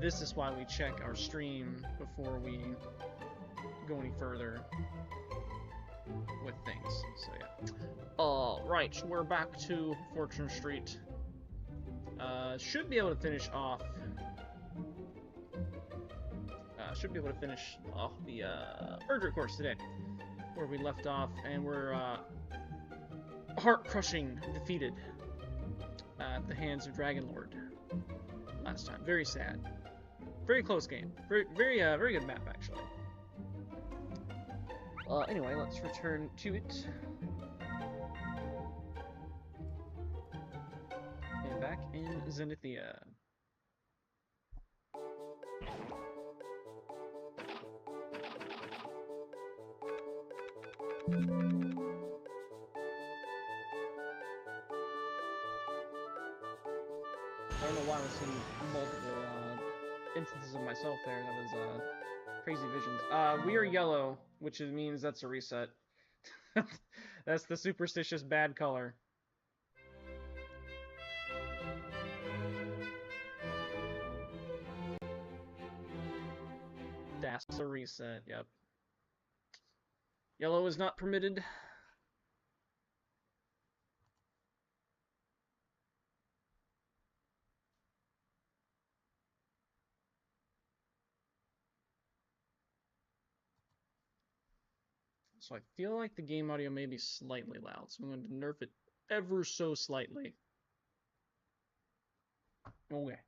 this is why we check our stream before we go any further with things. So yeah. Right, so we're back to Fortune Street. Should be able to finish off. Should be able to finish off the Erdrick course today, where we left off, and we're heart-crushing defeated at the hands of Dragon Lord last time. Very sad. Very close game. Very good map actually. Anyway, let's return to it. And back in Zenithia. I don't know why I was seeing multiple instances of myself there. That was crazy visions. We are yellow, which means that's a reset. That's the superstitious bad color. That's a reset, yep. Yellow is not permitted. So I feel like the game audio may be slightly loud, so I'm going to nerf it ever so slightly. Okay.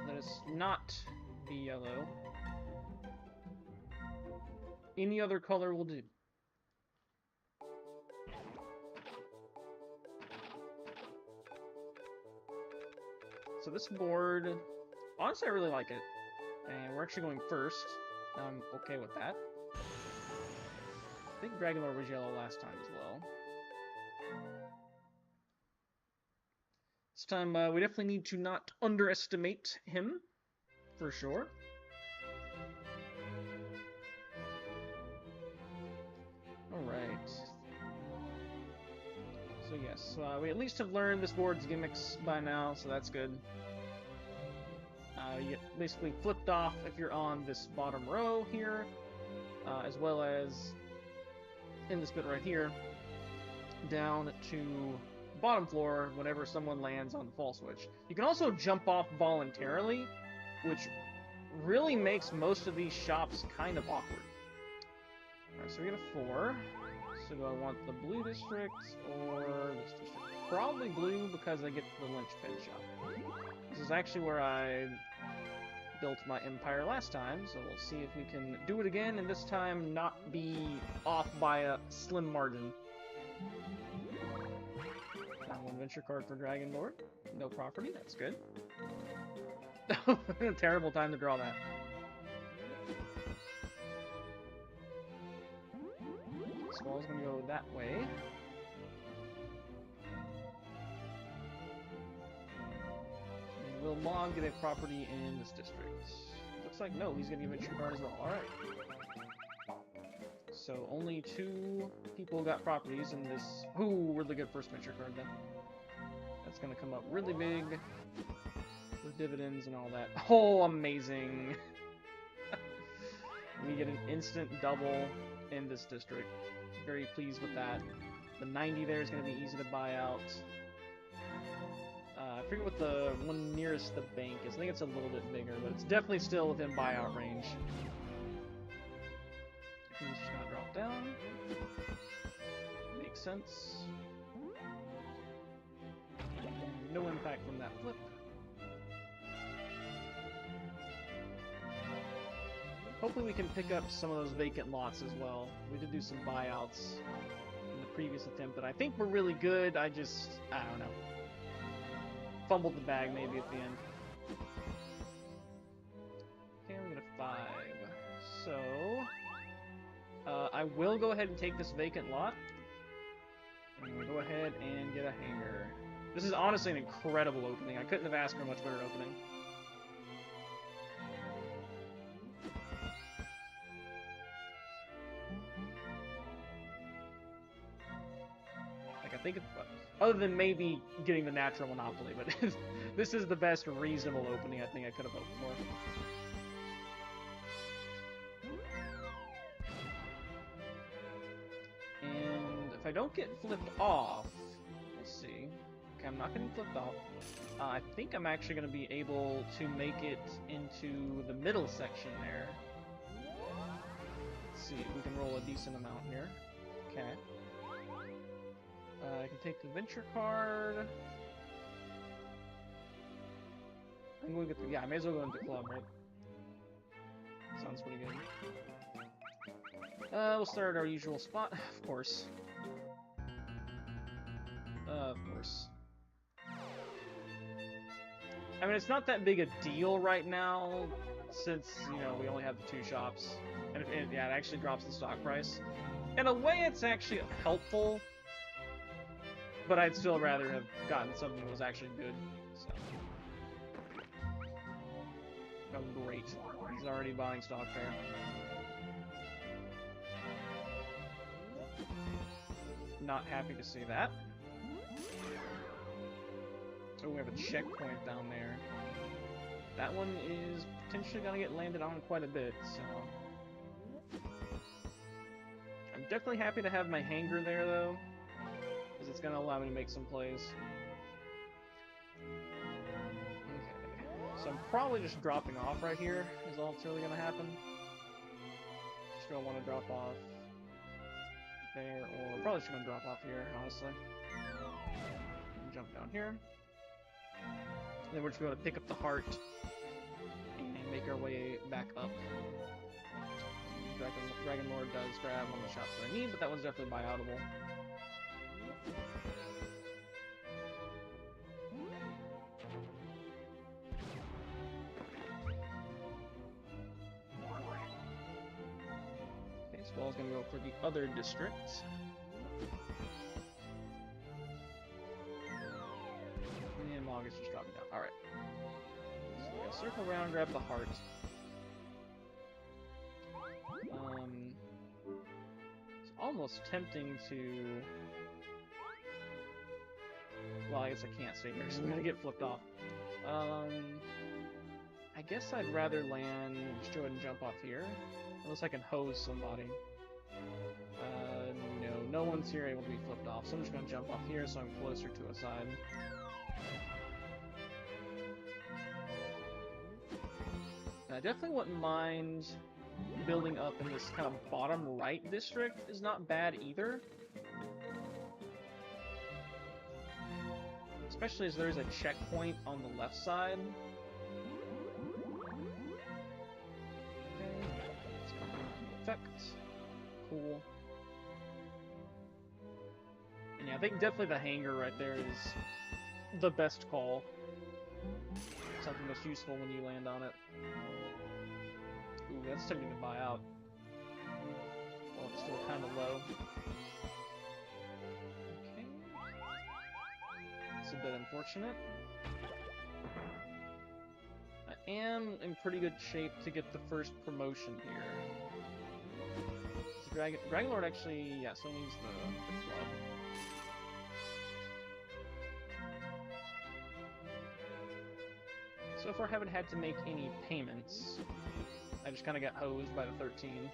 Let us not be yellow. Any other color will do. So this board, honestly I really like it. And we're actually going first. I'm okay with that. I think Dragon Lord was yellow last time as well. This time we definitely need to not underestimate him, for sure. Alright. So yes, we at least have learned this board's gimmicks by now, so that's good. You get basically flipped off if you're on this bottom row here, as well as in this bit right here, down to the bottom floor whenever someone lands on the fall switch. You can also jump off voluntarily, which really makes most of these shops kind of awkward. Alright, so we get a 4. So do I want the blue district or this district? Probably blue because I get the linchpin shop. This is actually where I built my empire last time, so we'll see if we can do it again, and this time not be off by a slim margin. One venture card for Dragon Lord. No property, that's good. Terrible time to draw that. This ball's gonna go that way. And will Mog get a property in this district? Looks like no, he's gonna give a venture card as well. Alright. So only 2 people got properties in this. Ooh, really good first venture card then. That's gonna come up really big with dividends and all that. Oh, amazing! We get an instant double in this district. Very pleased with that. The 90 there is gonna be easy to buy out. I forget what the one nearest the bank is. I think it's a little bit bigger, but it's definitely still within buyout range. He's just gonna drop down. Makes sense. No impact from that flip. Hopefully we can pick up some of those vacant lots as well. We did do some buyouts in the previous attempt, but I think we're really good. I don't know. Fumbled the bag maybe at the end. Okay, we get a 5. So I will go ahead and take this vacant lot. And we'll go ahead and get a hangar. This is honestly an incredible opening. I couldn't have asked for a much better opening. Like I think, other than maybe getting the natural monopoly, but this is the best reasonable opening I think I could have hoped for. And if I don't get flipped off, we'll see. Okay, I'm not getting flipped off. I think I'm actually going to be able to make it into the middle section there. Let's see, we can roll a decent amount here. Okay. I can take the venture card. I'm going to get the, yeah, I may as well go into club, right? Sounds pretty good. We'll start at our usual spot, of course. Of course. I mean, it's not that big a deal right now, since, you know, we only have the 2 shops. And yeah, it actually drops the stock price. In a way, it's actually helpful, but I'd still rather have gotten something that was actually good, so. Oh, great. He's already buying stock there. Not happy to see that. Oh, we have a checkpoint down there. That one is potentially gonna get landed on quite a bit, so... I'm definitely happy to have my hangar there, though, because it's gonna allow me to make some plays. Okay, so I'm probably just dropping off right here, is all that's really gonna happen. Just don't want to drop off there, or probably just gonna drop off here, honestly. And jump down here. And then we're just going to pick up the heart and make our way back up. Dragon Lord does grab one of the shots that I need, but that one's definitely buyoutable. Okay, Swell's going to go for the other district. And August just dropping down. Alright. So we gotta circle around, grab the heart. It's almost tempting to... Well, I guess I can't stay here, so I'm gonna get flipped off. I guess I'd rather land... Just go ahead and jump off here. Unless I can hose somebody. No one's here able to be flipped off, so I'm just gonna jump off here so I'm closer to a side. I definitely wouldn't mind building up in this kind of bottom right district is not bad either. Especially as there's a checkpoint on the left side. Okay, it's gonna be effect. Cool. And yeah, I think definitely the hangar right there is the best call. Something that's useful when you land on it. Ooh, that's tempting to buy out. Well, it's still kind of low. Okay. It's a bit unfortunate. I am in pretty good shape to get the first promotion here. So Dragon Lord actually, yeah, still needs the club. So far I haven't had to make any payments. I just kind of got hosed by the 13.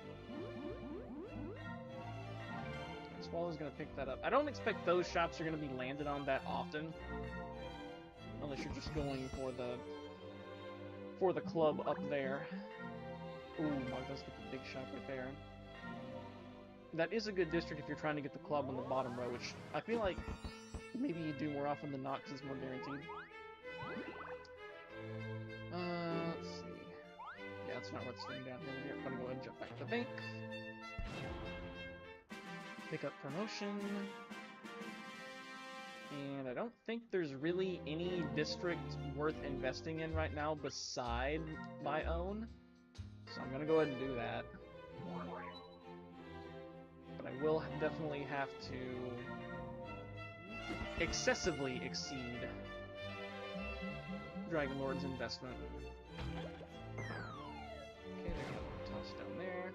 And Swallow's going to pick that up. I don't expect those shops are going to be landed on that often. Unless you're just going for the club up there. Ooh, Mark does get the big shop right there. That is a good district if you're trying to get the club on the bottom row, which I feel like maybe you do more often than not because it's more guaranteed. Let's see. Yeah, it's not worth staying down here. I'm gonna go ahead and jump back to the bank. Pick up promotion. And I don't think there's really any district worth investing in right now beside my own. So I'm gonna go ahead and do that. But I will definitely have to excessively exceed Dragon Lord's investment. Okay, they're gonna toss down there.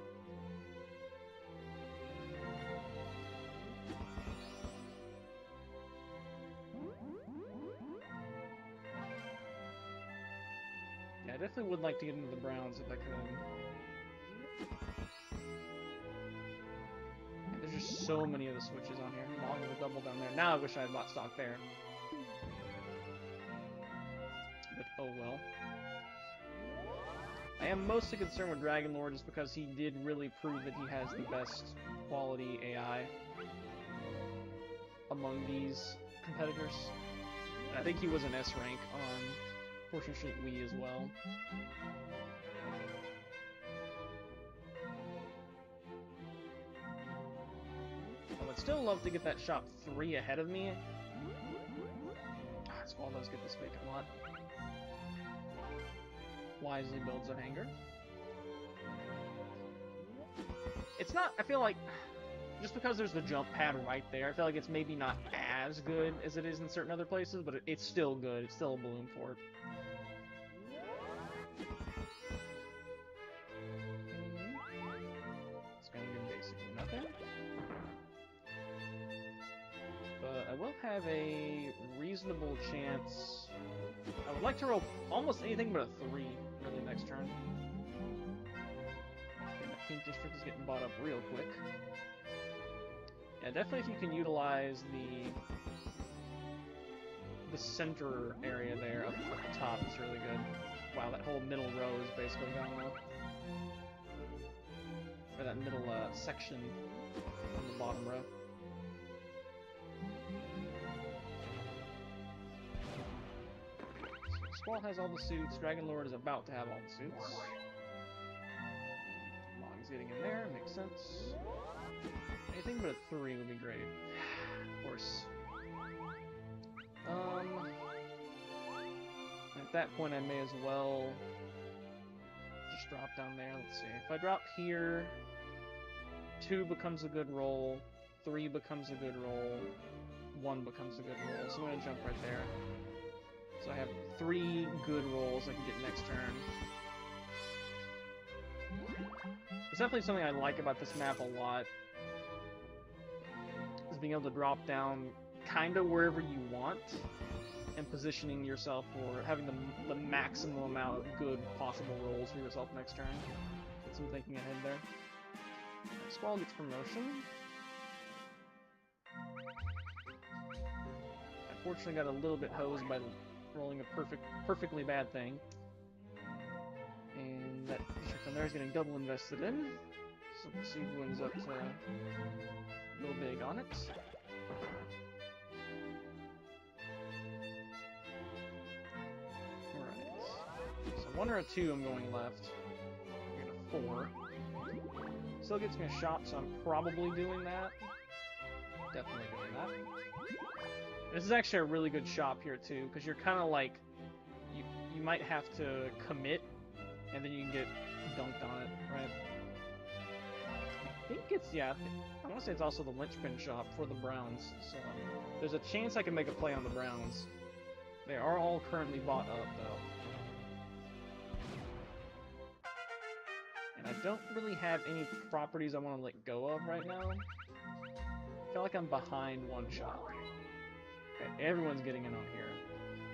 I definitely would like to get into the Browns if I could. And there's just so many of the switches on here. Long with double down there. Now I wish I had bought stock there. But oh well. I am mostly concerned with Dragon Lord just because he did really prove that he has the best quality AI among these competitors. And I think he was an S rank on Fortune Street Wii as well. I would still love to get that shop 3 ahead of me. Squall does get this vacant lot. Wisely builds a hangar. It's not, I feel like, just because there's the jump pad right there, I feel like it's maybe not as good as it is in certain other places, but it's still good. It's still a balloon fort. It's gonna do basically nothing. But I will have a reasonable chance. I would like to roll almost anything but a 3, really, next turn. And the pink district is getting bought up real quick. Yeah, definitely if you can utilize the center area there up at the top, it's really good. Wow, that whole middle row is basically gone now. Or that middle section on the bottom row. Squall has all the suits. Dragon Lord is about to have all the suits. Long's getting in there, makes sense. Anything but a 3 would be great. Of course. At that point I may as well just drop down there. Let's see. If I drop here, 2 becomes a good roll, 3 becomes a good roll, 1 becomes a good roll. So I'm going to jump right there. So I have 3 good rolls I can get next turn. It's definitely something I like about this map a lot, is being able to drop down kind of wherever you want, and positioning yourself for having the maximum amount of good possible rolls for yourself next turn. Get some thinking ahead there. Squall gets promotion. Unfortunately got a little bit hosed by rolling a perfectly bad thing. And that district on there is getting double invested in. So we'll see who ends up to go big on it. Alright. So 1 or a 2 I'm going left. I'm going to 4. Still gets me a shot, so I'm probably doing that. Definitely doing that. This is actually a really good shop here too, because you're kind of like, you might have to commit, and then you can get dunked on it, right? I think it's, yeah, I want to say it's also the linchpin shop for the Browns, so there's a chance I can make a play on the Browns. They are all currently bought up, though. And I don't really have any properties I want to let go of right now. I feel like I'm behind one shop. Okay, everyone's getting in on here.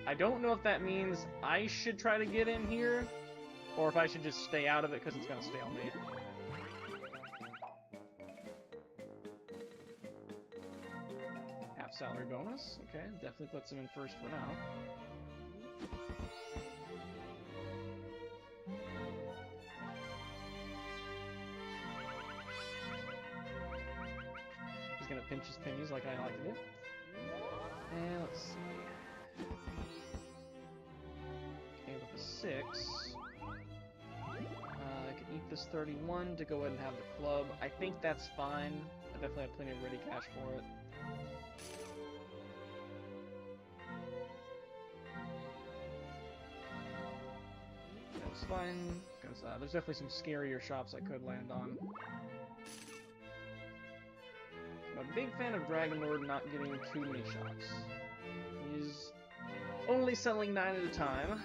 I don't know if that means I should try to get in here, or if I should just stay out of it because it's going to stalemate. Half salary bonus. Okay, definitely puts him in first for now. He's going to pinch his pennies like I like to do. And let's see. Okay, with a 6, I can eat this 31 to go ahead and have the club. I think that's fine. I definitely have plenty of ready cash for it. That's fine, because there's definitely some scarier shops I could land on. I'm a big fan of Dragon Lord not getting too many shops. He's only selling 9 at a time.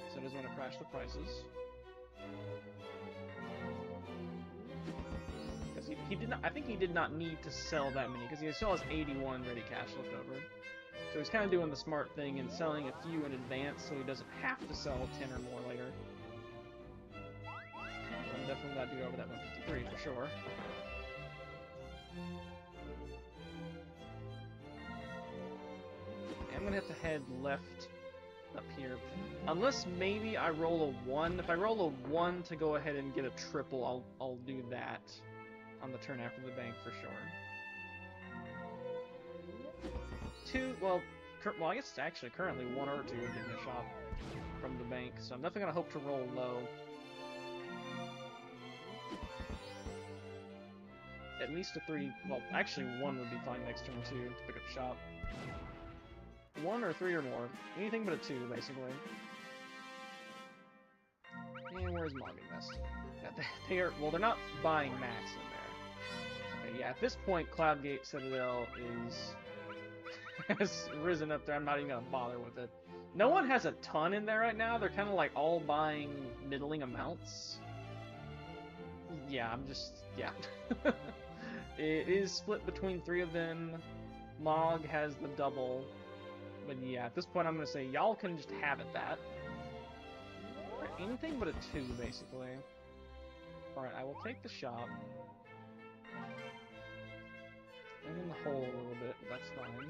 So he doesn't want to crash the prices. Because he did not, I think he did not need to sell that many, because he still has 81 ready cash left over. So he's kind of doing the smart thing and selling a few in advance so he doesn't have to sell 10 or more later. Well, I'm definitely glad to go over that 153 for sure. I'm gonna have to head left up here. Unless maybe I roll a 1. If I roll a 1 to go ahead and get a triple, I'll do that on the turn after the bank for sure. 2, well, I guess it's actually currently 1 or 2 would give me a shot from the bank, so I'm definitely gonna hope to roll low. At least a 3, well, actually 1 would be fine next turn too, to pick up a shot. 1 or 3 or more. Anything but a 2, basically. And where's Mogging Nest? Yeah, they are, well, they're not buying max in there. Okay, yeah, at this point, Cloudgate Citadel has risen up there. I'm not even gonna bother with it. No one has a ton in there right now. They're kind of like all buying middling amounts. Yeah, I'm just, yeah. It is split between 3 of them. Mog has the double. But yeah, at this point I'm going to say y'all can just have it that. Anything but a 2, basically. Alright, I will take the shot. I'm in the hole a little bit, but that's fine.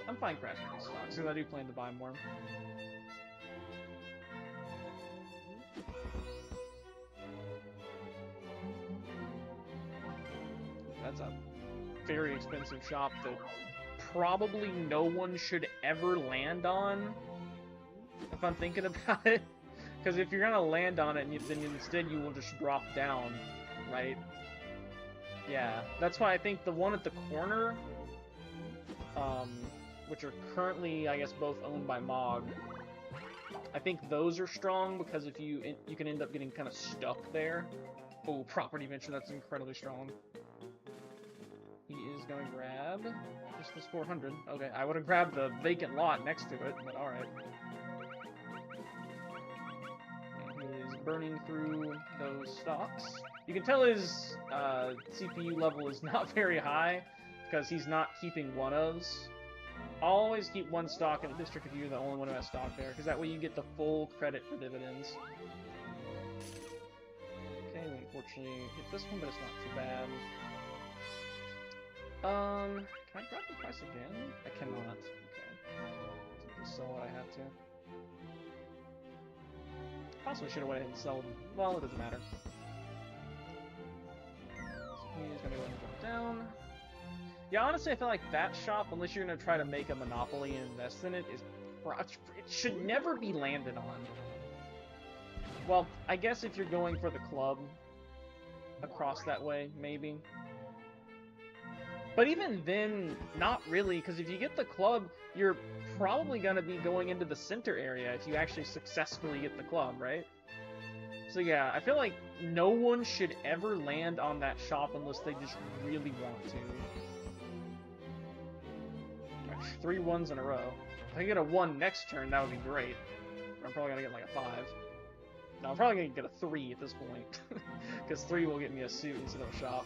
I'm fine crashing these stocks, because I do plan to buy more. That's a very expensive shop that probably no one should ever land on, if I'm thinking about it. Because if you're gonna land on it, then instead you will just drop down, right? Yeah, that's why I think the one at the corner, which are currently, I guess, both owned by Mog, I think those are strong because if you can end up getting kind of stuck there. Oh, property venture, that's incredibly strong. He is going to grab just this 400. Okay, I would have grabbed the vacant lot next to it, but alright. He is burning through those stocks. You can tell his CPU level is not very high because he's not keeping one-ofs. Always keep 1 stock in a district if you're the only one who has stock there, because that way you get the full credit for dividends. Okay, we unfortunately hit this one, but it's not too bad. Can I grab the price again? I cannot. Okay. Just sell what I have to. Possibly should have went ahead and sold. Well, it doesn't matter. So he's gonna go ahead and drop down. Yeah, honestly, I feel like that shop, unless you're gonna try to make a monopoly and invest in it, it should never be landed on. Well, I guess if you're going for the club across that way, maybe. But even then, not really, because if you get the club, you're probably going to be going into the center area if you actually successfully get the club, right? So yeah, I feel like no one should ever land on that shop unless they just really want to. Right, 3 1s in a row. If I get a 1 next turn, that would be great. I'm probably going to get like a 5. No, I'm probably going to get a 3 at this point. Because 3 will get me a suit instead of a shop.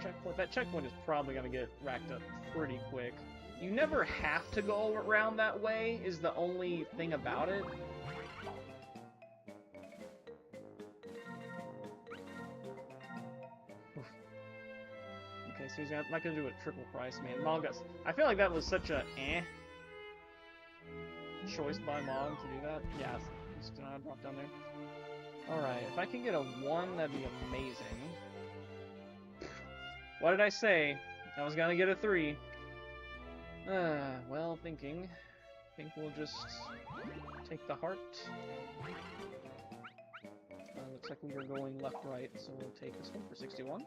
Checkpoint. That checkpoint is probably going to get racked up pretty quick. You never have to go around that way, is the only thing about it. Okay, so he's not going to do a triple price, man. Mog got... I feel like that was such a choice by Mog to do that. Yeah, he's going to drop down there. Alright, if I can get a 1, that'd be amazing. What did I say? I was gonna get a 3. Well, thinking. I think we'll just take the heart. Looks like we are going left-right, so we'll take this one for 61.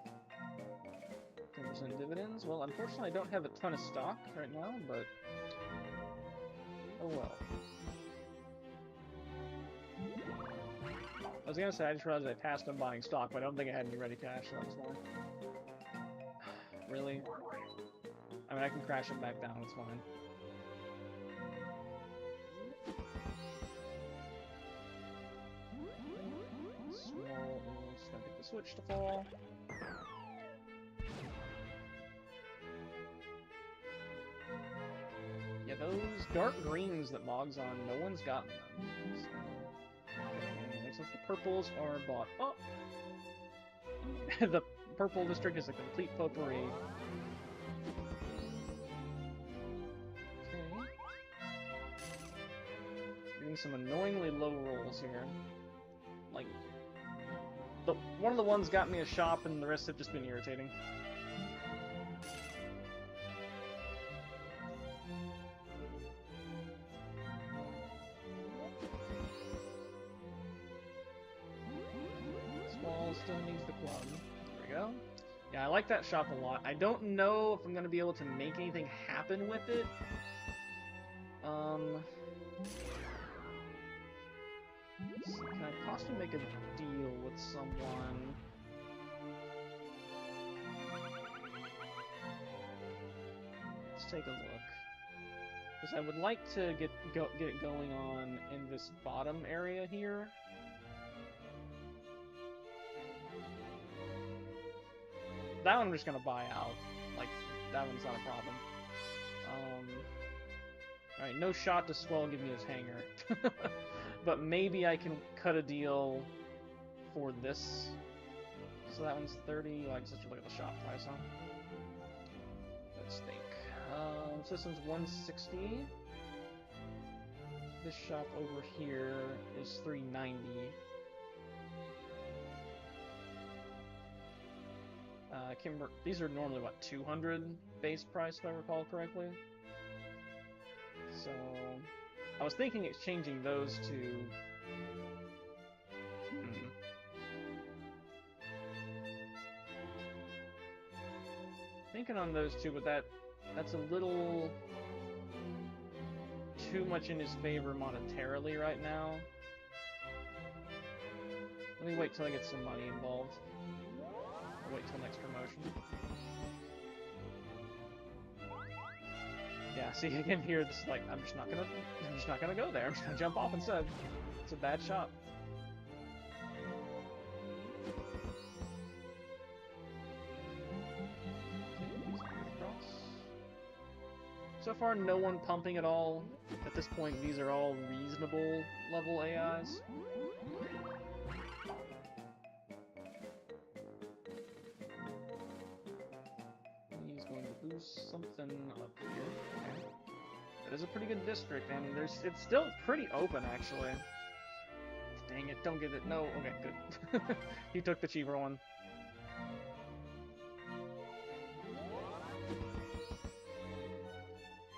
10% dividends. Well, unfortunately, I don't have a ton of stock right now, but oh well. I was gonna say, I just realized I passed on buying stock, but I don't think I had any ready cash, so that's fine. Really? I mean, I can crash it back down, it's fine. Small, just gonna pick this switch to fall. Yeah, those dark greens that Mog's on, no one's gotten them. So, okay, looks like the purples are bought up. The purple district is a complete potpourri. Okay. Getting some annoyingly low rolls here. Like, one of the ones got me a shop and the rest have just been irritating. Still needs the club. There we go. Yeah, I like that shop a lot. I don't know if I'm going to be able to make anything happen with it. Let's see, can I possibly make a deal with someone? Let's take a look. Because I would like to get it going on in this bottom area here. That one I'm just gonna buy out. Like, that one's not a problem. Alright, no shot to Swell give me his hanger. But maybe I can cut a deal for this. So that one's 30. Well, I guess let's look at the shop price, huh? Let's think. System's 160. This shop over here is 390. These are normally, what, 200 base price, if I recall correctly? So, I was thinking exchanging those to... Thinking on those two, but that's a little too much in his favor monetarily right now. Let me wait till I get some money involved. Wait till next promotion. Yeah, see again here, this is like I'm just not gonna go there. I'm just gonna jump off instead. It's a bad shot. So far, no one pumping at all. At this point, these are all reasonable level AIs. Something up here. Okay. That is a pretty good district, and it's still pretty open, actually. Dang it, don't get it. No, okay, good. He took the cheaper one.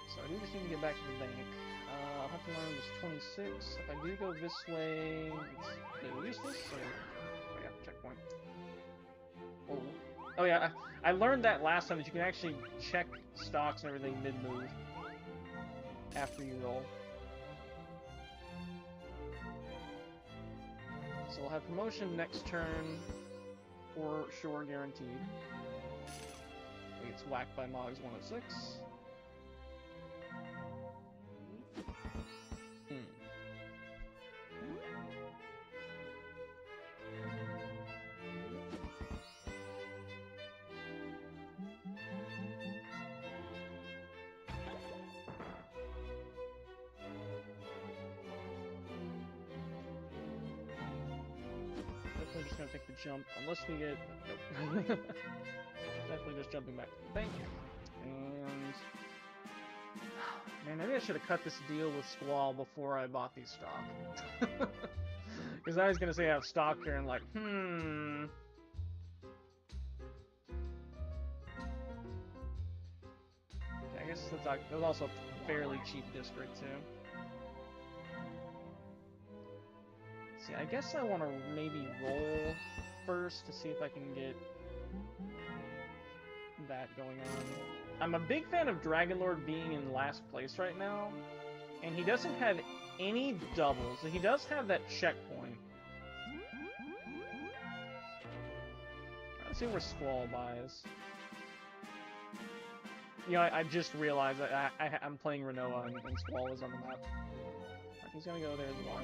So I do just need to get back to the bank. I'll have to learn this 26. If I do go this way, it's a little useless, so... Oh yeah, checkpoint. Oh. Oh yeah, I learned that last time that you can actually check stocks and everything mid-move after you roll. So we'll have promotion next turn for sure, guaranteed. He gets whacked by Mog's 106. I'm just gonna take the jump, unless we get... Nope. Definitely just jumping back to the bank. And... Man, maybe I should have cut this deal with Squall before I bought these stock. Because I was gonna say I have stock here and like, I guess that was also a fairly cheap district, too. See, I guess I want to maybe roll first to see if I can get that going on. I'm a big fan of Dragonlord being in last place right now, and he doesn't have any doubles. He does have that checkpoint. Let's see where Squall buys. You know, I just realized that I'm playing Renoa and Squall is on the map. He's gonna go there as well.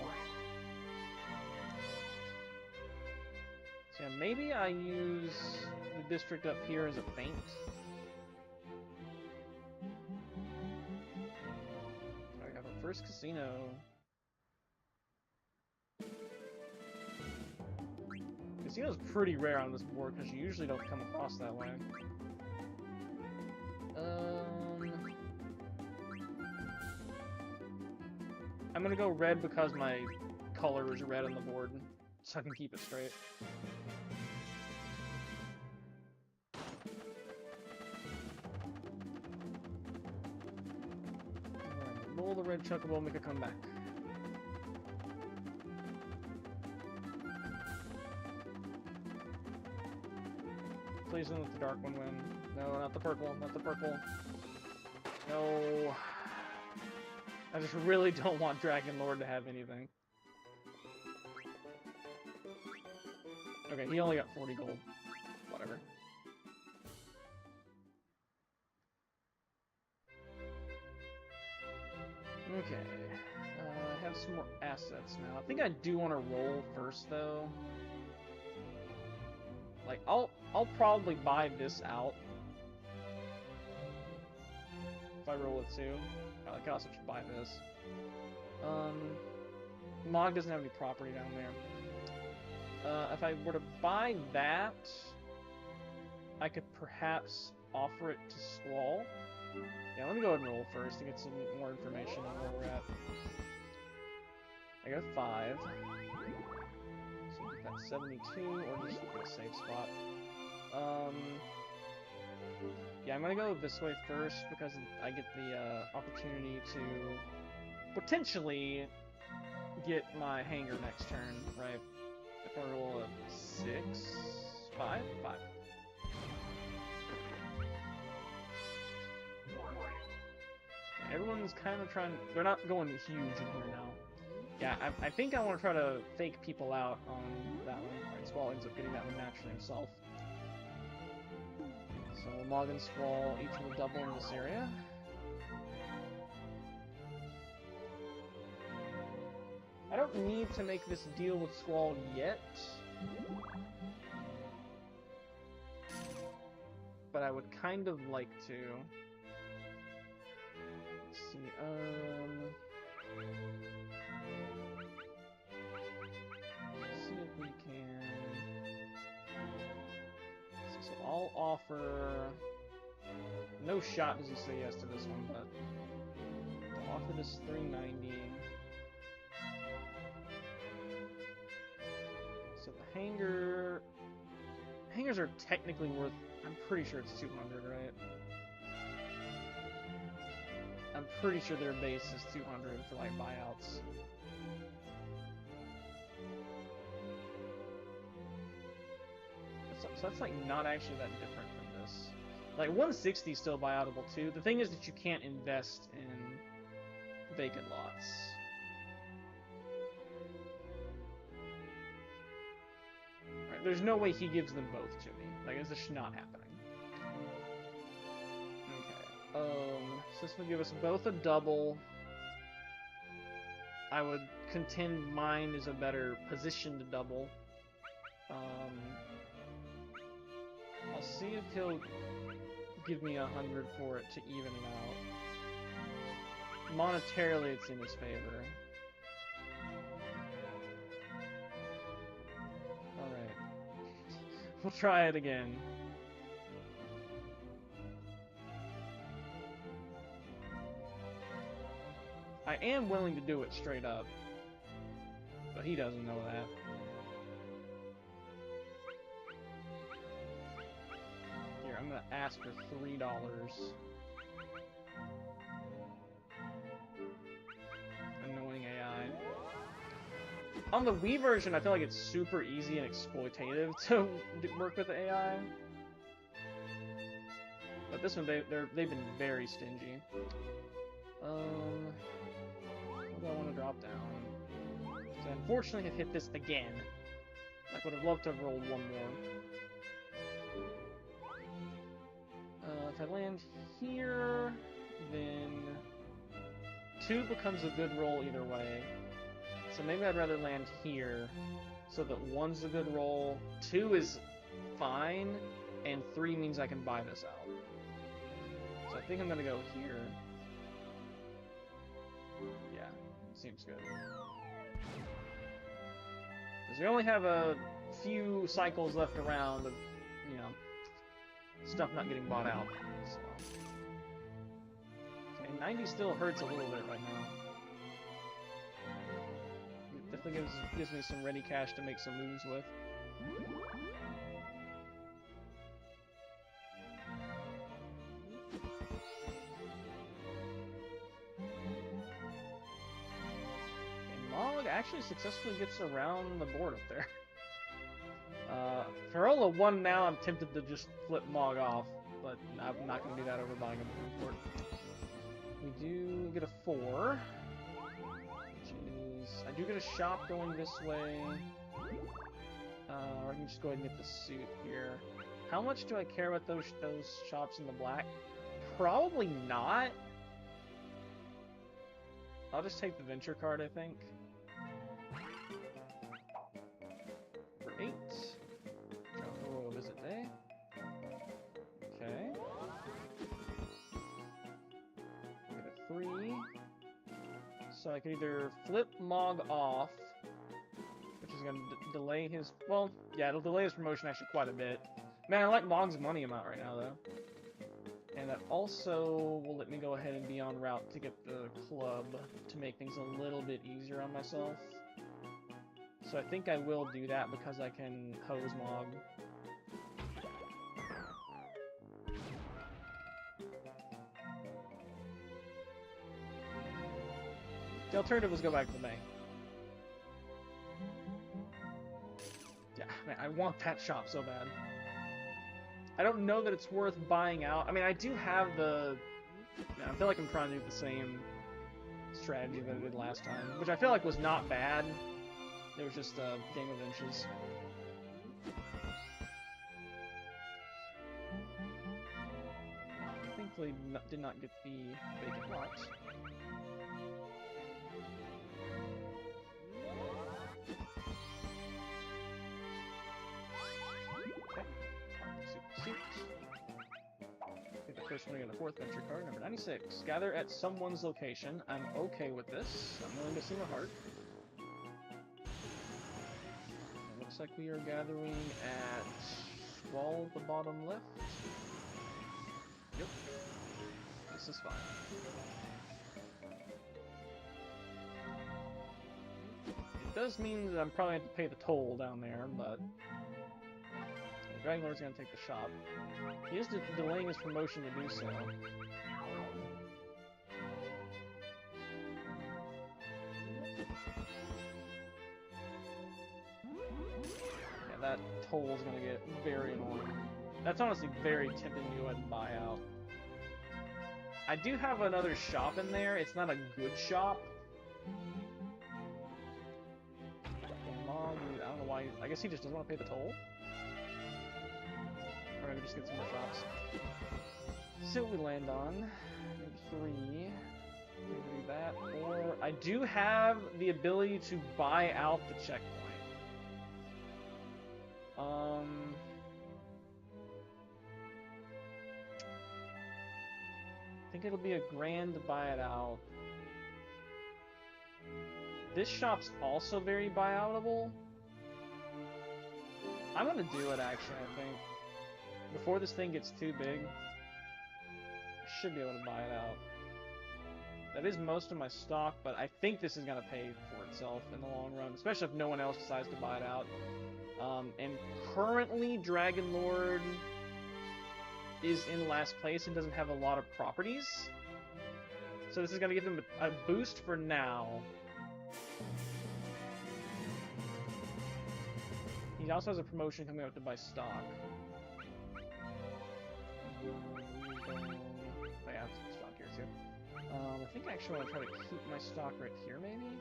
Yeah, maybe I use the district up here as a feint. I have our first casino. Casino's pretty rare on this board because you usually don't come across that way. I'm gonna go red because my color is red on the board, so I can keep it straight. Alright, roll the red chocobo, make a comeback. Please don't let the dark one win. No, not the purple, not the purple. No. I just really don't want Dragon Lord to have anything. Okay, he only got 40 gold. Whatever. Okay. I have some more assets now. I think I do want to roll first, though. Like, I'll probably buy this out. If I roll it too. I could also just buy this. Mog doesn't have any property down there. If I were to buy that, I could perhaps offer it to Squall. Yeah, let me go ahead and roll first to get some more information on where we're at. I got 5. So we've got 72, or just a safe spot. Yeah, I'm gonna go this way first because I get the opportunity to potentially get my hanger next turn, right? If I roll a 6, 5, 5. Okay, everyone's kind of trying. They're not going huge in here now. Yeah, I think I want to try to fake people out on that one. Right, Squall ends up getting that one naturally himself. So Mog and Squall each will double in this area. I don't need to make this deal with Squall yet. But I would kind of like to. Let's see, let's see if we can. So I'll offer. No shot does he say yes to this one, but I'll offer this 390. So the hangers are technically worth. I'm pretty sure it's 200, right? I'm pretty sure their base is 200 for like buyouts. So that's like not actually that different from this. Like 160 is still buyoutable too. The thing is that you can't invest in vacant lots. Right, there's no way he gives them both to me. Like it's just not happening. So this would give us both a double. I would contend mine is a better position to double. I'll see if he'll give me 100 for it to even it out. Monetarily, it's in his favor. Alright. We'll try it again. I am willing to do it straight up, but he doesn't know that. Here, I'm gonna ask for $3. Annoying AI. On the Wii version, I feel like it's super easy and exploitative to work with the AI. But this one, they've been very stingy. What do I want to drop down? So I unfortunately have hit this again. I would have loved to have rolled one more. If I land here, then 2 becomes a good roll either way. So maybe I'd rather land here, so that 1's a good roll, 2 is fine, and 3 means I can buy this out. So I think I'm gonna go here. Yeah, seems good. Because we only have a few cycles left around of, you know, stuff not getting bought out. So. Okay, 90 still hurts a little bit right now. It definitely gives me some ready cash to make some moves with. Actually successfully gets around the board up there. For roll a 1 now, I'm tempted to just flip Mog off, but I'm not going to do that over buying a board. We do get a 4, which is... I do get a shop going this way. Or I can just go ahead and get the suit here. How much do I care about those shops in the black? Probably not. I'll just take the venture card, I think. 8. Royal visit day. Okay. Get a 3. So I can either flip Mog off, which is going to delay his... Well, yeah, it'll delay his promotion actually quite a bit. Man, I like Mog's money amount right now, though. And that also will let me go ahead and be en route to get the club to make things a little bit easier on myself. So I think I will do that because I can hose Mog. The alternative was go back to the bank. Yeah, man, I want that shop so bad. I don't know that it's worth buying out. I mean, I do have the... Man, I feel like I'm trying to do the same strategy that I did last time, which I feel like was not bad. It was just a game of inches. Thankfully, did not get the vacant lots. Okay. Suit. The first one to get a 4th venture card, number 96. Gather at someone's location. I'm okay with this. I'm willing to see my heart. Looks like we are gathering at wall at the bottom left. Yep. This is fine. It does mean that I'm probably going to pay the toll down there, but... Okay, Dragon Lord's going to take the shop. He is delaying his promotion to do so. That toll is going to get very annoying. That's honestly very tempting to go ahead and buy out. I do have another shop in there. It's not a good shop. Mom, I don't know why. I guess he just doesn't want to pay the toll. Or maybe just get some more shops. So we land on maybe 3. Maybe do that. Or I do have the ability to buy out the checkpoint. I think it'll be a grand to buy it out. This shop's also very buyoutable. I'm gonna do it actually, I think. Before this thing gets too big, I should be able to buy it out. That is most of my stock, but I think this is gonna pay for itself in the long run, especially if no one else decides to buy it out. And currently, Dragon Lord is in last place and doesn't have a lot of properties. So this is going to give him a boost for now. He also has a promotion coming out to buy stock. I have some stock here too. I think I actually want to try to keep my stock right here, maybe?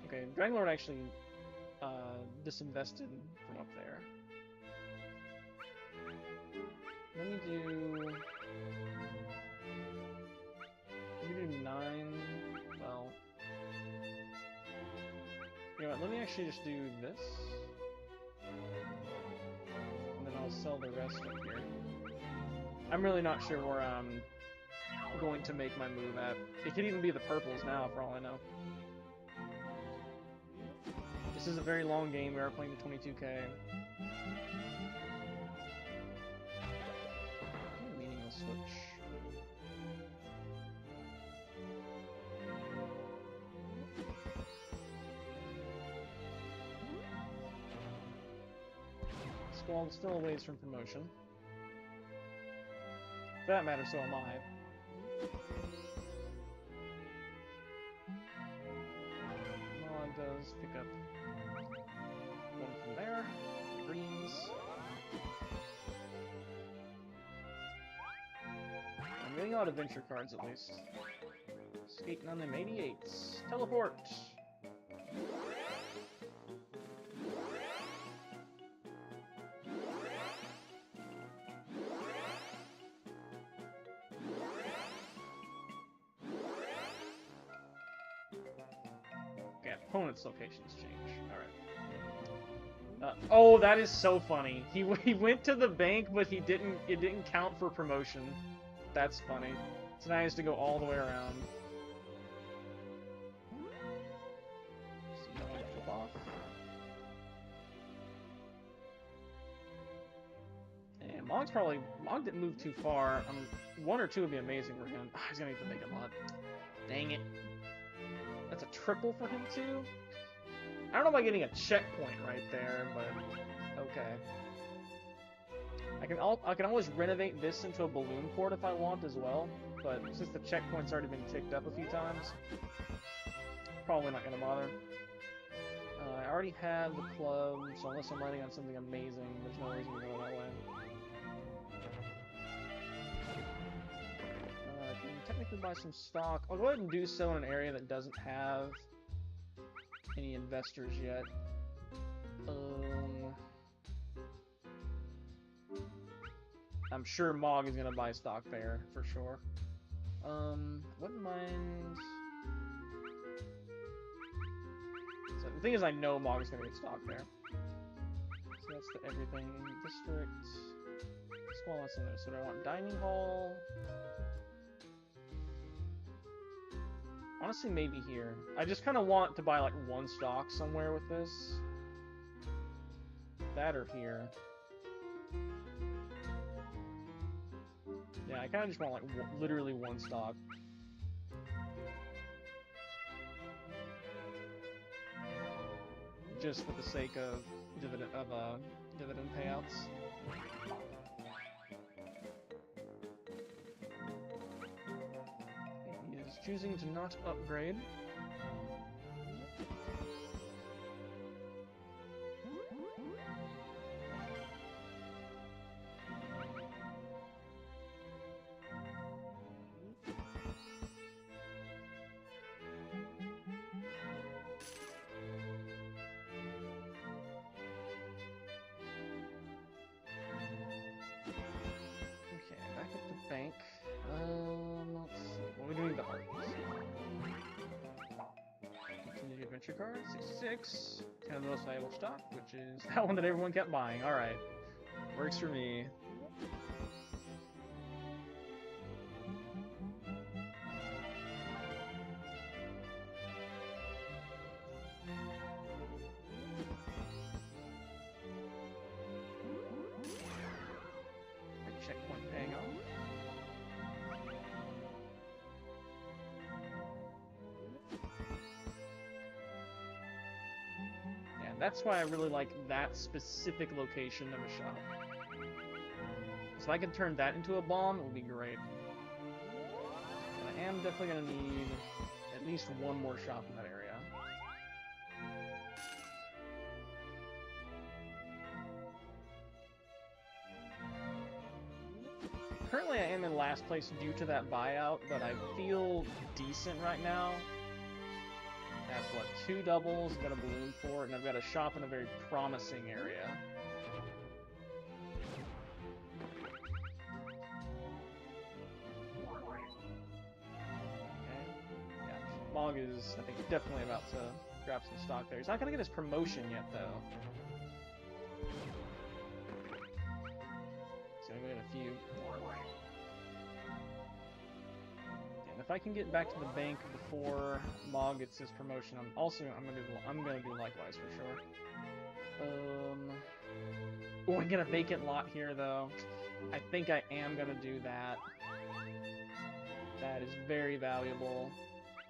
Okay, Dragon Lord actually disinvested from up there. Let me do 9, well, Alright, let me actually just do this. And then I'll sell the rest up here. I'm really not sure where I'm going to make my move at. It could even be the purples now, for all I know. This is a very long game. We are playing the 22K. Meaningless switch. Squall is still a ways from promotion. For that matter, so am I. Mog does pick up one from there. Greens. I'm getting a lot of adventure cards at least. Skating on them 88s. Teleport! Opponent's locations change. Alright. Oh, that is so funny. He went to the bank, but it didn't count for promotion. That's funny. So now he has to go all the way around. So now I flip off. And Mog didn't move too far. 1 or 2 would be amazing for him. Oh, he's gonna need to make a lot. Dang it. That's a triple for him, too? I don't know about getting a checkpoint right there, but okay. I can always renovate this into a balloon port if I want as well, but since the checkpoint's already been ticked up a few times, probably not gonna bother. I already have the club, so unless I'm landing on something amazing, there's no reason to go that way. I can technically buy some stock. I'll go ahead and do so in an area that doesn't have any investors yet. I'm sure Mog is gonna buy stock there for sure. Wouldn't mind. So the thing is, I know Mog is gonna get stock there. So that's the everything district. Squall, that's in there. So do I want dining hall? Honestly, maybe here. I just kind of want to buy like 1 stock somewhere with this. That or here. Yeah, I kind of just want like literally 1 stock. Just for the sake of dividend payouts. Choosing to not upgrade. Okay, back at the bank. Let's see. What are we doing with the heart? Continue adventure card, 66. 10 of the most valuable stock, which is that one that everyone kept buying. Alright. Works for me. Checkpoint paying off. That's why I really like that specific location of a shop. So if I could turn that into a bomb, it would be great. And I am definitely going to need at least 1 more shop in that area. Currently I am in last place due to that buyout, but I feel decent right now. I have, what, 2 doubles, I've got a balloon fort, and I've got a shop in a very promising area. Okay. Yeah, Mog is, I think, definitely about to grab some stock there. He's not gonna get his promotion yet, though. So I'm gonna get a few. And if I can get back to the bank before Mog gets his promotion, I'm gonna do likewise for sure. Oh, I get a vacant lot here though. I think I am gonna do that. That is very valuable.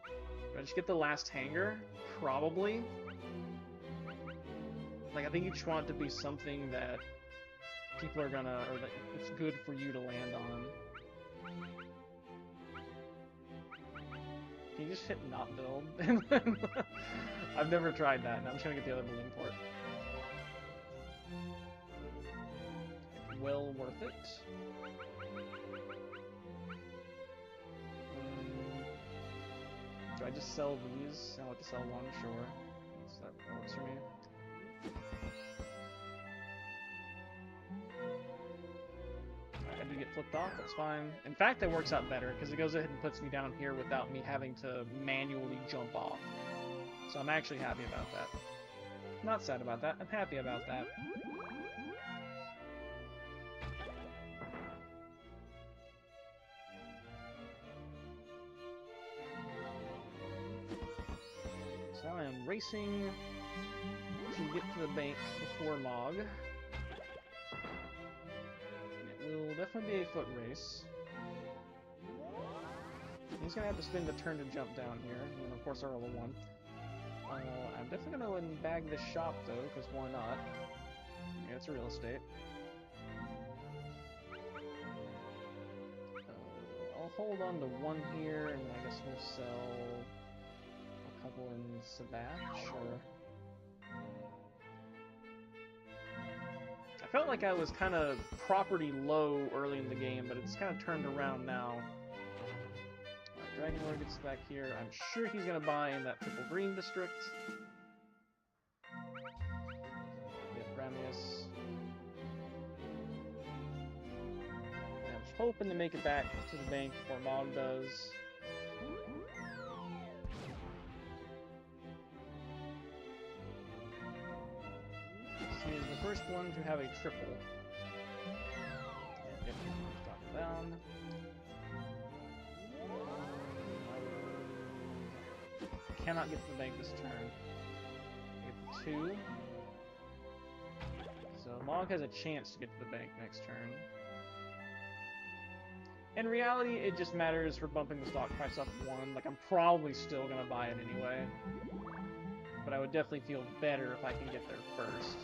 Do I just get the last hangar? Probably. Like, I think you just want it to be something that people are gonna, or that it's good for you to land on. Can you just hit not build? I've never tried that, and I'm just gonna get the other balloon port. Well worth it. Do I just sell these? I want to sell one, sure. So that works for me. I do get flipped off, that's fine. In fact, that works out better, because it goes ahead and puts me down here without me having to manually jump off. So I'm actually happy about that. Not sad about that, I'm happy about that. So I am racing to get to the bank before Mog. It will definitely be a foot race. He's gonna have to spend a turn to jump down here, and of course I roll a 1. I'm definitely gonna go ahead and bag this shop though, because why not? Yeah, it's real estate. I'll hold on to 1 here, and I guess we'll sell a couple in Sabat, sure. I felt like I was kind of property low early in the game, but it's kind of turned around now. Dragon Lord gets back here. I'm sure he's going to buy in that triple green district. Get Ramius. And I'm just hoping to make it back to the bank before Mog does. He is the first one to have a triple. Yep, drop it down. Cannot get to the bank this turn. Get the 2. So Mog has a chance to get to the bank next turn. In reality, it just matters for bumping the stock price up 1. Like, I'm probably still gonna buy it anyway. But I would definitely feel better if I can get there first.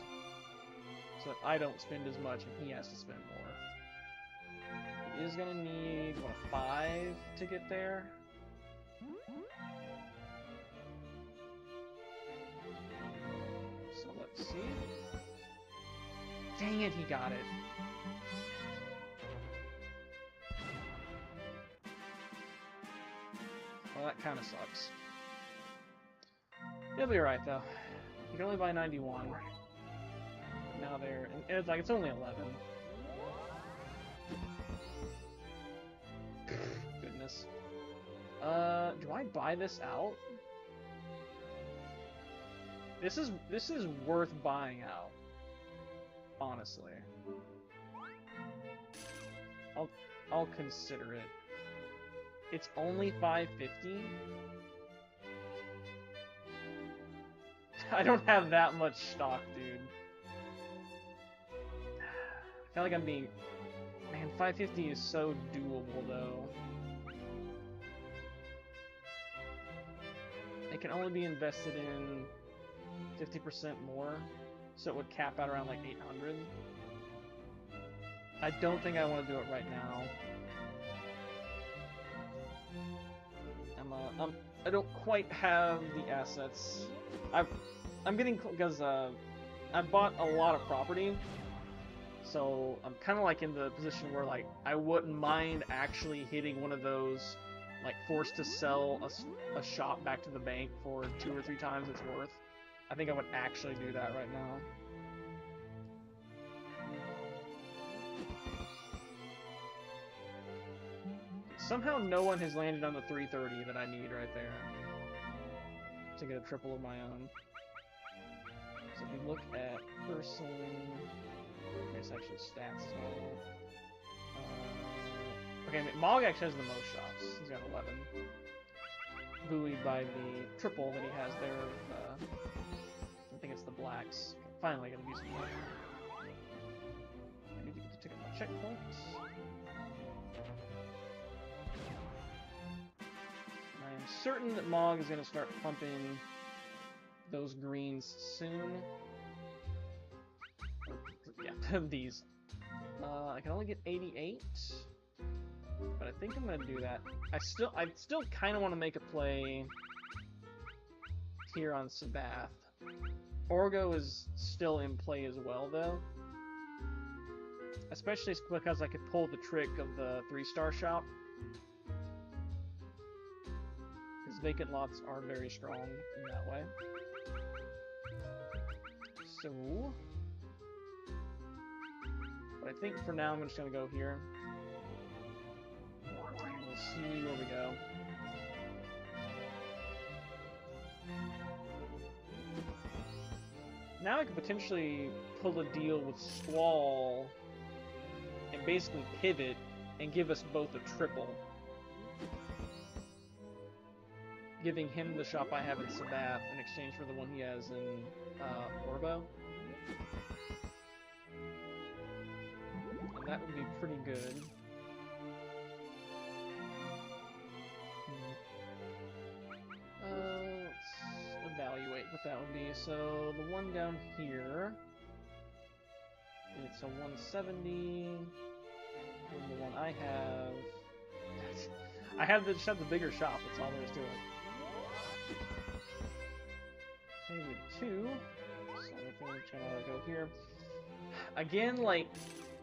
So that I don't spend as much and he has to spend more. He is gonna need, what, a 5 to get there? So let's see. Dang it, he got it. Well, that kind of sucks. He'll be alright, though. You can only buy 91. Now there, and it's like, it's only 11. Goodness. Do I buy this out? This is worth buying out. Honestly. I'll consider it. It's only 550. I don't have that much stock, dude. I feel like I'm being... Man, 550 is so doable, though. It can only be invested in 50% more, so it would cap out around like 800. I don't think I want to do it right now. I don't quite have the assets. I'm getting, because I bought a lot of property, so I'm kind of like in the position where like I wouldn't mind actually hitting one of those, like forced to sell a shop back to the bank for 2 or 3 times its worth. I think I would actually do that right now. Somehow no one has landed on the 330 that I need right there. to get a triple of my own. So if we look at person... It's actually stats as well. Okay, Mog actually has the most shops. He's got 11. Buoyed by the triple that he has there of, I think it's the blacks. Finally gonna be some money. I need to get to take up my checkpoints. I am certain that Mog is gonna start pumping those greens soon. Yeah, these. I can only get 88. But I think I'm gonna do that. I still kind of want to make a play here on Sabath. Orgo is still in play as well, though. Especially because I could pull the trick of the 3-star shop. Because vacant lots are very strong in that way. So... But I think for now I'm just gonna go here. We'll see where we go. Now I could potentially pull a deal with Squall and basically pivot and give us both a triple. Giving him the shop I have in Sabath in exchange for the one he has in Orbo. And that would be pretty good. Let's evaluate what that would be. So the one down here, it's a 170, and the one I have, just have the bigger shop. That's all there is to it. Okay, with 2, so I think we're just gonna go here. Again, like,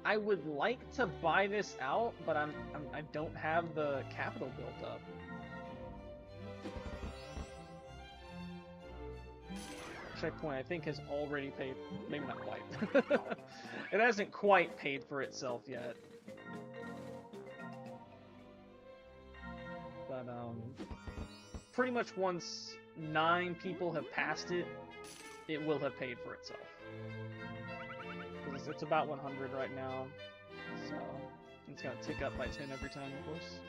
I would like to buy this out, but I don't have the capital built up. Checkpoint, I think, has already paid. Maybe not quite. It hasn't quite paid for itself yet. But, pretty much once 9 people have passed it, it will have paid for itself. Because it's about 100 right now, so it's gonna tick up by 10 every time, of course.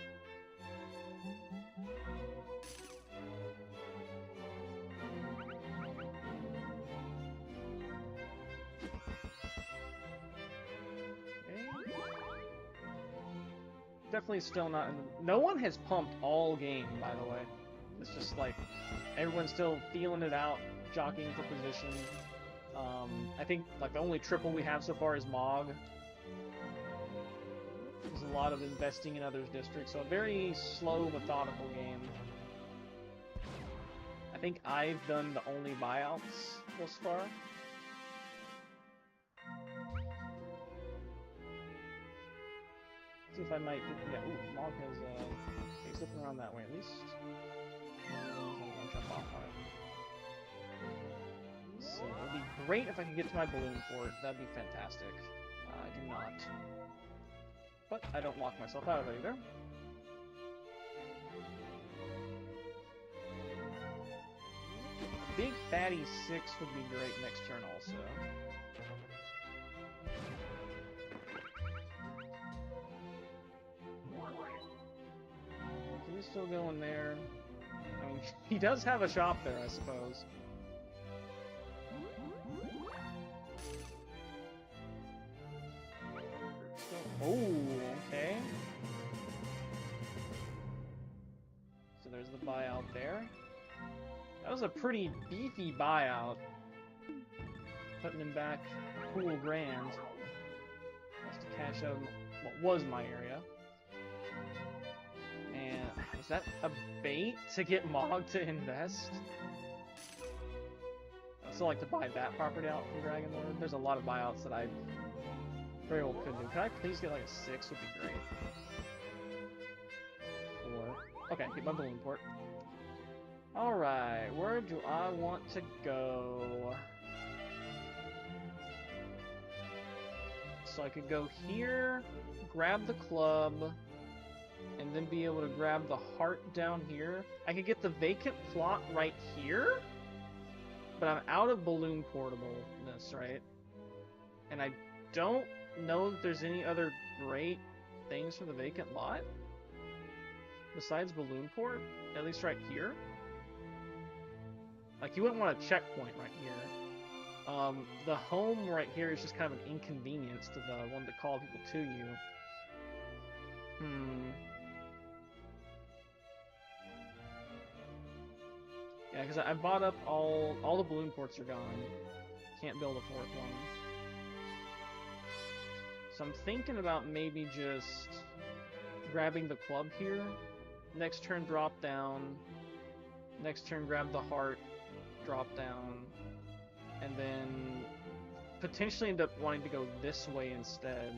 Definitely still not in the... No one has pumped all game, by the way. It's just like, everyone's still feeling it out, jockeying for position. I think, like, the only triple we have so far is Mog. There's a lot of investing in others' districts, so a very slow, methodical game. I think I've done the only buyouts thus far. See if I might... Yeah, ooh, Mog has, he's looking around that way at least. I'm gonna jump off on it. So, it would be great if I could get to my balloon fort. That'd be fantastic. I do not. But I don't lock myself out of it either. Big fatty 6 would be great next turn also. He's still going there. I mean, he does have a shop there, I suppose. Oh, okay. So there's the buyout there. That was a pretty beefy buyout. Putting him back a cool grand. Has to cash out what was my area. And is that a bait to get Mog to invest? I still like to buy that property out from Dragon Lord. There's a lot of buyouts that I very well could do. Can I please get like a 6? Would be great. 4. Okay, get my balloon port. Alright, where do I want to go? So I could go here, grab the club, and then be able to grab the heart down here. I could get the vacant plot right here, but I'm out of balloon portableness, right? And I don't know that there's any other great things for the vacant lot besides balloon port, at least right here. Like, you wouldn't want a checkpoint right here. The home right here is just kind of an inconvenience to the one to call people to you. Yeah, because I bought up all the balloon ports are gone. Can't build a fourth one. So I'm thinking about maybe just grabbing the club here. Next turn, drop down. Next turn, grab the heart, drop down. And then potentially end up wanting to go this way instead.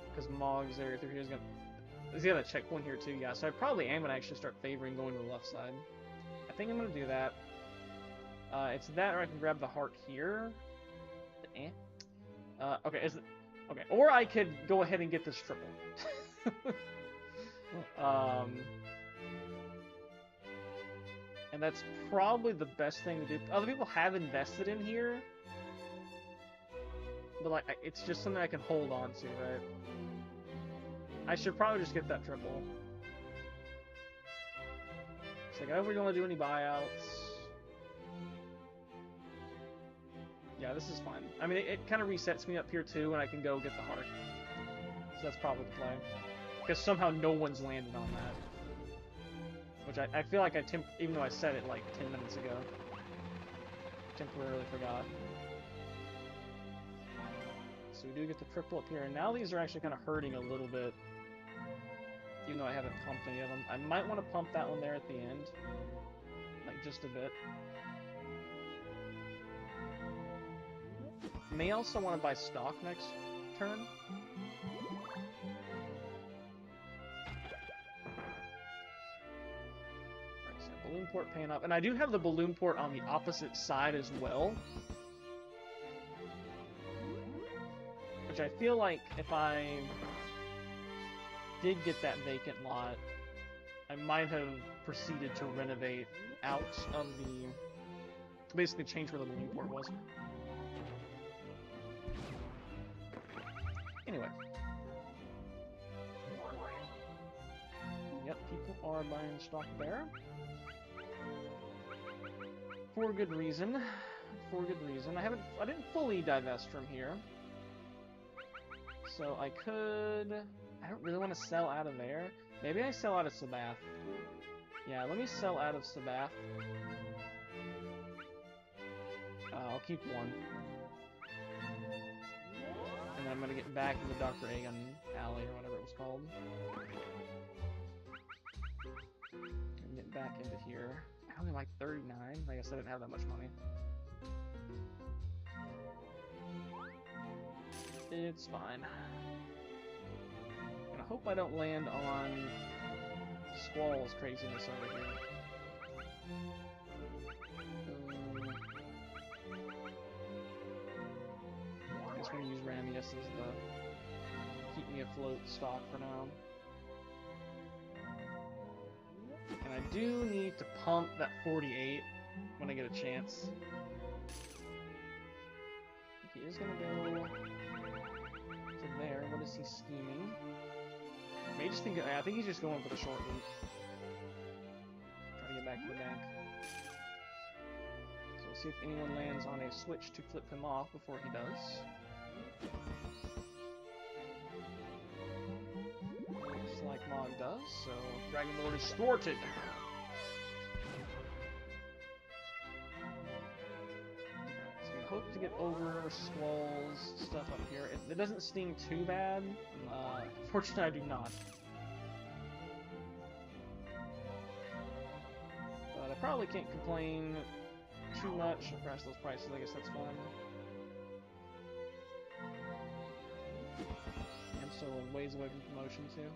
Because Mog's there through here is gonna... He's got a checkpoint here too, yeah. So I probably am gonna actually start favoring going to the left side. I think I'm gonna do that. It's that, or I can grab the heart here. Okay, okay, or I could go ahead and get this triple. And that's probably the best thing to do. Other people have invested in here, but like, it's just something I can hold on to, right? I should probably just get that triple. It's like, I don't really want to do any buyouts. Yeah, this is fine. I mean, it kind of resets me up here too, and I can go get the heart. So that's probably the play. Because somehow no one's landed on that. Which I feel like even though I said it like 10 minutes ago, temporarily forgot. So we do get the triple up here, and now these are actually kind of hurting a little bit. Even though I haven't pumped any of them. I might want to pump that one there at the end. Like, just a bit. May also want to buy stock next turn. Alright, so balloon port paying up. And I do have the balloon port on the opposite side as well. Which I feel like if I did get that vacant lot, I might have proceeded to renovate out of the... Basically change where the balloon port was. Anyway. Yep, people are buying stock there. For good reason. For good reason. I didn't fully divest from here. So I could... I don't really want to sell out of there. Maybe I sell out of Sabath. Yeah, let me sell out of Sabath. I'll keep one. And then I'm gonna get back into Dr. Aegon Alley, or whatever it was called. And get back into here. I only like 39. I guess I didn't have that much money. It's fine. And I hope I don't land on Squall's craziness over here. I guess we're gonna use Ramius as the keep me afloat stock for now. And I do need to pump that 48 when I get a chance. He is gonna go to there. What is he scheming? I think he's just going for the short loop. Trying to get back to the bank. So we'll see if anyone lands on a switch to flip him off before he does. Looks like Mog does, so Dragon Lord is thwarted. So we hope to get over Squall's stuff up here. It doesn't sting too bad. Fortunately, I do not. But I probably can't complain too much across those prices. I guess that's fine. I'm still a ways away from promotion too.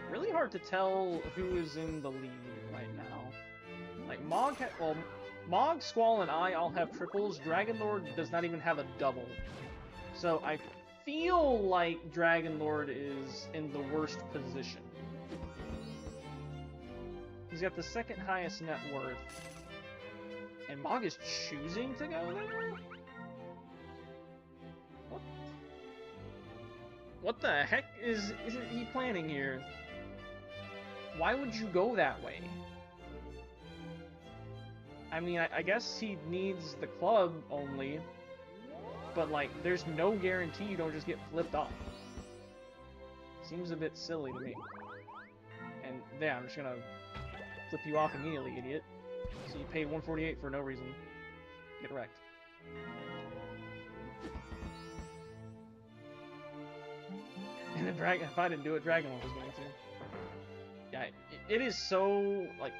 Really hard to tell who is in the lead right now. Like Mog, Mog, Squall, and I all have triples. Dragon Lord does not even have a double. So I feel like Dragon Lord is in the worst position. He's got the second highest net worth. And Mog is choosing to go there? What the heck is he planning here? Why would you go that way? I mean, I guess he needs the club only, but like, there's no guarantee you don't just get flipped off. Seems a bit silly to me. And yeah, I'm just gonna flip you off immediately, idiot. So you paid 148 for no reason. Get wrecked. And the dragon, if I didn't do it, Dragon was going to. Yeah, it is so, like,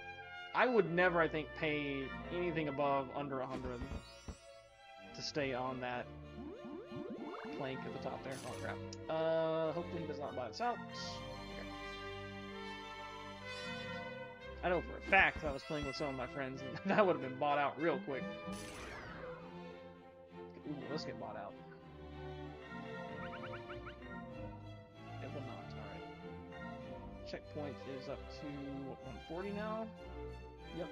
I would never, I think, pay anything above under 100 to stay on that plank at the top there. Oh, crap. Hopefully he does not buy this out. Okay. I know for a fact I was playing with some of my friends, and that would have been bought out real quick. Ooh, let's get bought out. It will not. Alright. Checkpoint is up to 140 now. Yep.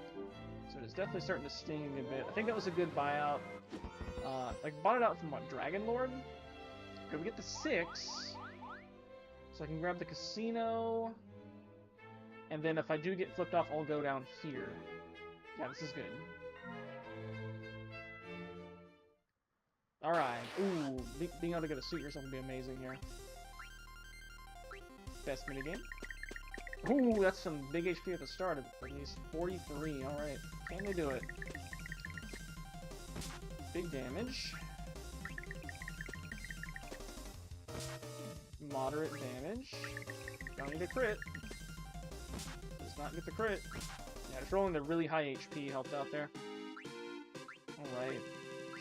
So it's definitely starting to sting a bit. I think that was a good buyout. Like, bought it out from, what, Dragon Lord? Okay, we get the 6. So I can grab the casino. And then if I do get flipped off, I'll go down here. Yeah, this is good. Alright. Ooh, being able to get a suit yourself would be amazing here. Best minigame. Ooh, that's some big HP at the start, at least 43. Alright, can they do it? Big damage. Moderate damage. Don't need a crit. Does not get the crit. Yeah, just rolling the really high HP helped out there. Alright.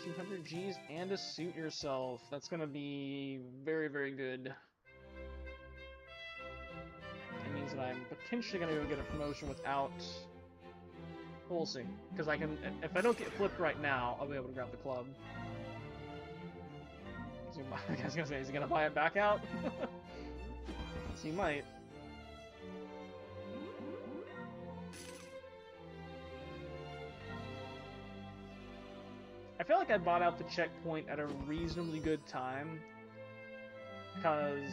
200 Gs and a suit yourself. That's gonna be very, very good. It means that I'm potentially gonna go get a promotion without... We'll see. Because I can, if I don't get flipped right now, I'll be able to grab the club. I was gonna say, is he gonna buy it back out? Yes, he might. I feel like I bought out the checkpoint at a reasonably good time. Because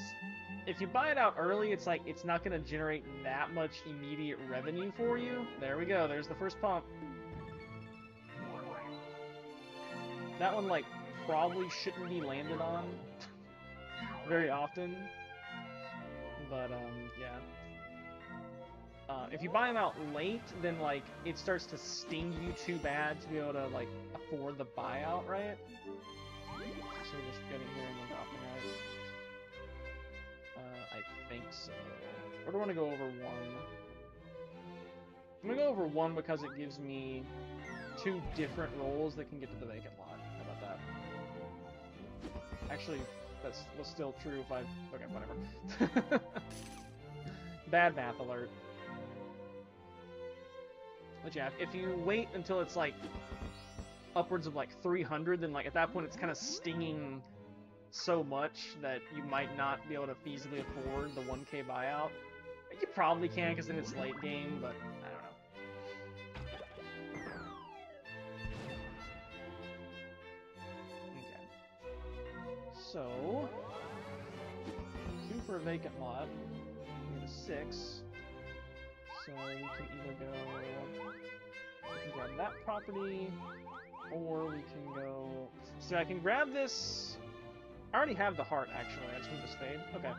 if you buy it out early, it's like, it's not going to generate that much immediate revenue for you. There we go, there's the first pump. That one, like, probably shouldn't be landed on very often. But, yeah. If you buy them out late, then, like, it starts to sting you too bad to be able to, like, afford the buyout, right? So we're just getting here and then dropping, right? I think so. Or do I want to go over 1? I'm gonna go over 1 because it gives me 2 different rolls that can get to the vacant lot. How about that? Actually, that's still true if I... Okay, whatever. Bad math alert. But yeah, if you wait until it's like upwards of like 300, then like at that point it's kind of stinging so much that you might not be able to feasibly afford the 1k buyout. You probably can because then it's late game, but I don't know. Okay. So, 2 for a vacant lot. We get a 6. So we can either go, we can grab that property, or we can go, so I can grab this, I already have the heart actually, I just need the spade. Okay,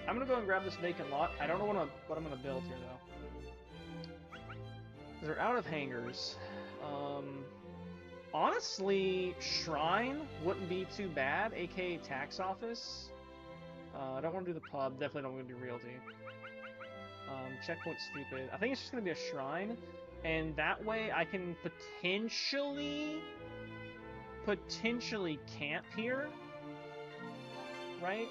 I'm gonna go and grab this vacant lot. I don't know what I'm gonna build here though. They're out of hangars. Honestly, Shrine wouldn't be too bad, aka Tax Office. I don't want to do the pub, definitely don't want to do Realty. Checkpoint's stupid. I think it's just gonna be a shrine, and that way I can potentially camp here, right?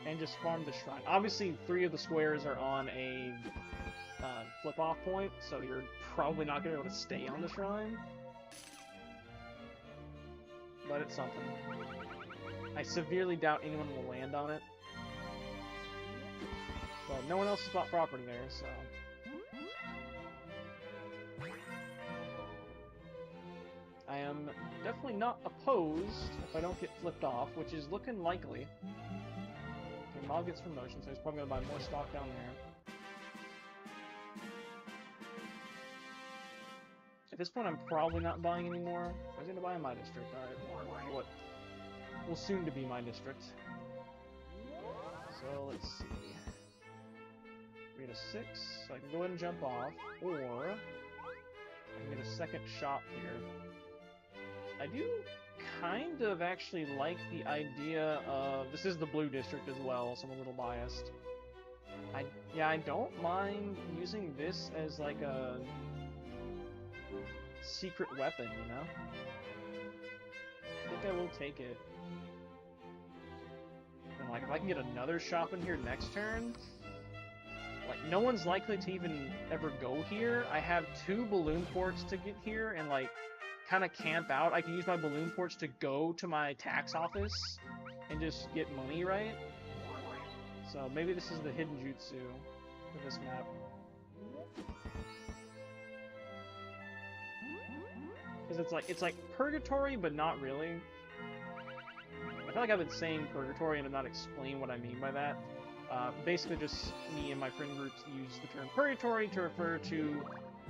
And just farm the shrine. Obviously, 3 of the squares are on a flip-off point, so you're probably not gonna be able to stay on the shrine. But it's something. I severely doubt anyone will land on it. But no one else has bought property there, so... I am definitely not opposed if I don't get flipped off, which is looking likely. Okay, Mog gets promotion, so he's probably going to buy more stock down there. At this point, I'm probably not buying anymore. I was going to buy in my district. Alright, what will soon to be my district. So, let's see. We get a 6, so I can go ahead and jump off, or I can get a second shop here. I do kind of actually like the idea of... This is the blue district as well, so I'm a little biased. I don't mind using this as like a secret weapon, you know? I think I will take it. And like, if I can get another shop in here next turn... Like, no one's likely to even ever go here. I have 2 balloon ports to get here, and like... kind of camp out. I can use my balloon ports to go to my tax office and just get money, right? So maybe this is the hidden jutsu for this map. Because it's like purgatory, but not really. I feel like I've been saying purgatory and I'm not explaining what I mean by that. Basically just me and my friend groups use the term purgatory to refer to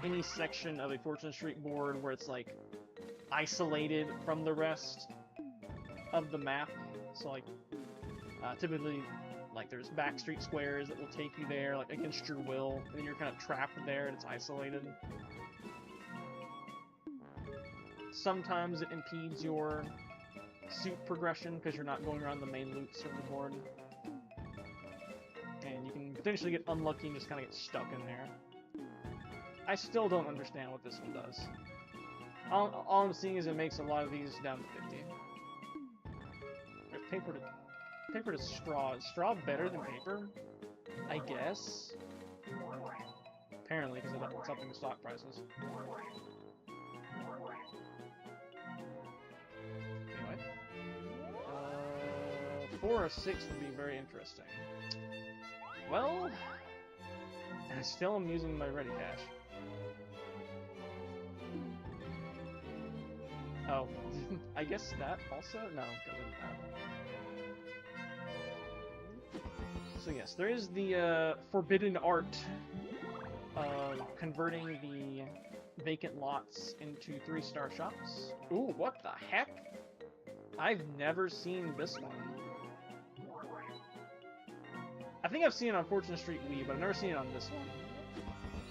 any section of a Fortune Street board where it's like isolated from the rest of the map. So like typically like there's backstreet squares that will take you there like against your will, and then you're kind of trapped there and it's isolated. Sometimes it impedes your suit progression because you're not going around the main loops of the board, and you can potentially get unlucky and just kind of get stuck in there. I still don't understand what this one does. All I'm seeing is it makes a lot of these down to 50. Paper to straw. Is straw better than paper? I guess. Apparently, because it's upping the stock prices. Anyway. 4 or 6 would be very interesting. Well, I still am using my ready cash. Oh, I guess that also? No, doesn't that. So yes, there is the forbidden art of converting the vacant lots into 3-star shops. Ooh, what the heck? I've never seen this one. I think I've seen it on Fortune Street Wii, but I've never seen it on this one.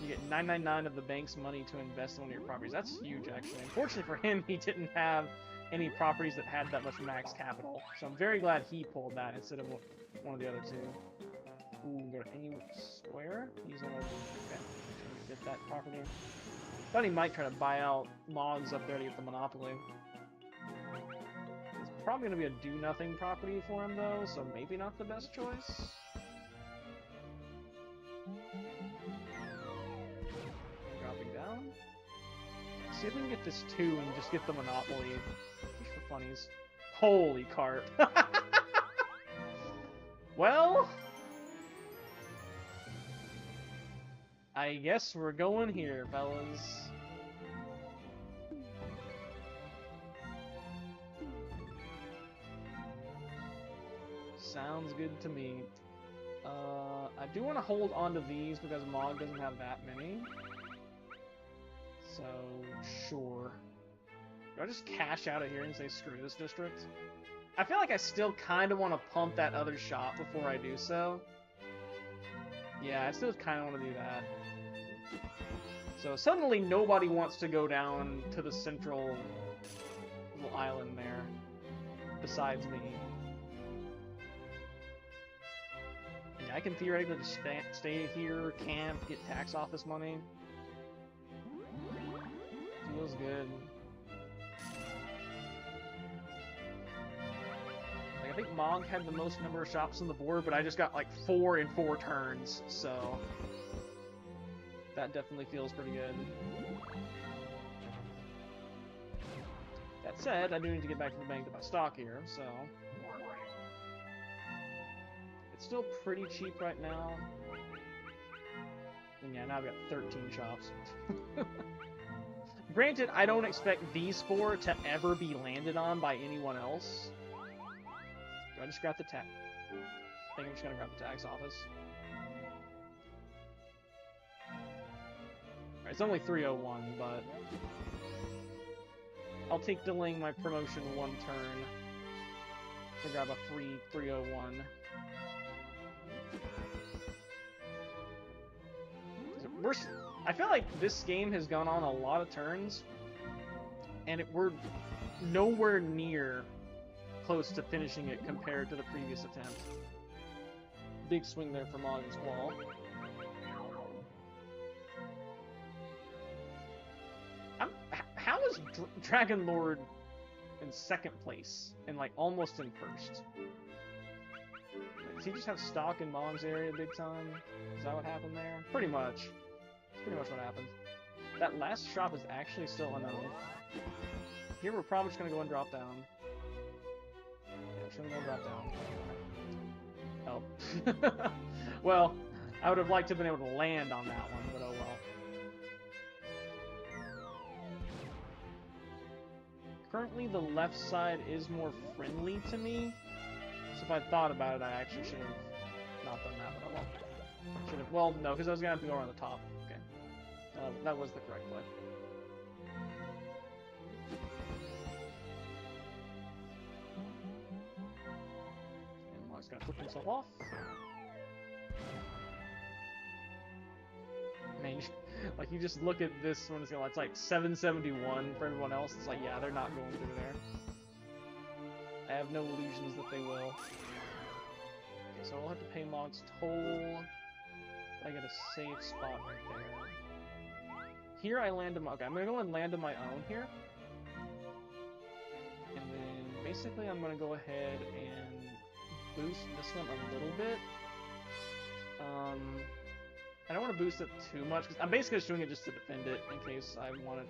You get 999 of the bank's money to invest in one of your properties. That's huge, actually. Unfortunately for him, he didn't have any properties that had that much max capital. So I'm very glad he pulled that instead of one of the other 2. Ooh, go to any square. He's gonna get that property. Thought he might try to buy out logs up there to get the monopoly. It's probably gonna be a do-nothing property for him, though, so maybe not the best choice. See if we can get this 2 and just get the monopoly, just for funnies. Holy cart. Well, I guess we're going here, fellas. Sounds good to me. I do want to hold on to these because Mog doesn't have that many. So, sure. Do I just cash out of here and say screw this district? I feel like I still kind of want to pump that other shop before I do so. Yeah, I still kind of want to do that. So suddenly nobody wants to go down to the central little island there, besides me. Yeah, I can theoretically just stay here, camp, get tax office money. Feels good. Like, I think Mog had the most number of shops on the board, but I just got like 4 in 4 turns, so that definitely feels pretty good. That said, I do need to get back to the bank to buy stock here, so It's still pretty cheap right now. And yeah, now I've got 13 shops. Granted, I don't expect these 4 to ever be landed on by anyone else. Do I just grab the tag? I think I'm just gonna grab the tax office. Alright, it's only 301, but I'll take delaying my promotion 1 turn to grab a free 301. I feel like this game has gone on a lot of turns, and we're nowhere near close to finishing it compared to the previous attempt. Big swing there for Mog's Wall. How is Dragon Lord in 2nd place and like almost in 1st? Like, does he just have stock in Mog's area big time? Is that what happened there? Pretty much. That's pretty much what happened. That last shop is actually still unknown. Here we're probably just gonna go and drop down. Yeah, just gonna go and drop down. Oh. Well, I would have liked to have been able to land on that one, but oh well. Currently, the left side is more friendly to me, so if I thought about it, I actually should have not done that, but I won't. Should have. Well, no, because I was gonna have to go around the top. Okay, that was the correct play. And Mog's gonna flip himself off. Man, like, you just look at this one, it's like 771 for everyone else. It's like, yeah, they're not going through there. I have no illusions that they will. Okay, so I'll have to pay Mog's toll. I get a safe spot right there. Here I land on my... Okay, I'm gonna go and land on my own here. And then, basically, I'm gonna go ahead and boost this one a little bit. I don't want to boost it too much, because I'm basically just doing it just to defend it, in case I want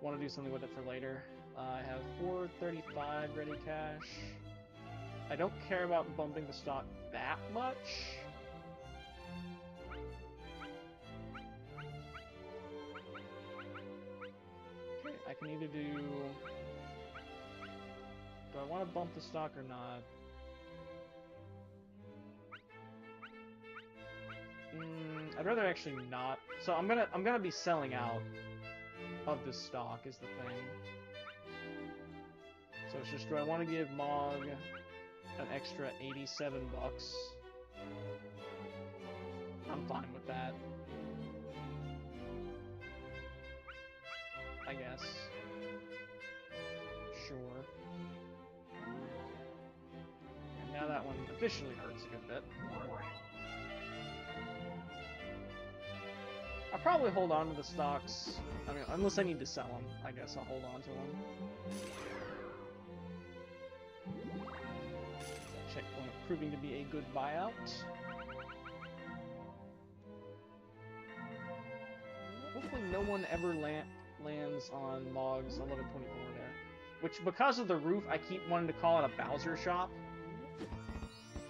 to do something with it for later. I have 435 ready cash. I don't care about bumping the stock that much. Okay, I can either do... Do I want to bump the stock or not? I'd rather actually not. So I'm gonna be selling out of this stock is the thing. So it's just, do I want to give Mog an extra 87 bucks? I'm fine with that. I guess. Sure. And now that one officially hurts a good bit. I'll probably hold on to the stocks. I mean, unless I need to sell them, I guess I'll hold on to them. Checkpoint proving to be a good buyout. Hopefully no one ever lands on Mog's 1124 there. Which, because of the roof, I keep wanting to call it a Bowser shop.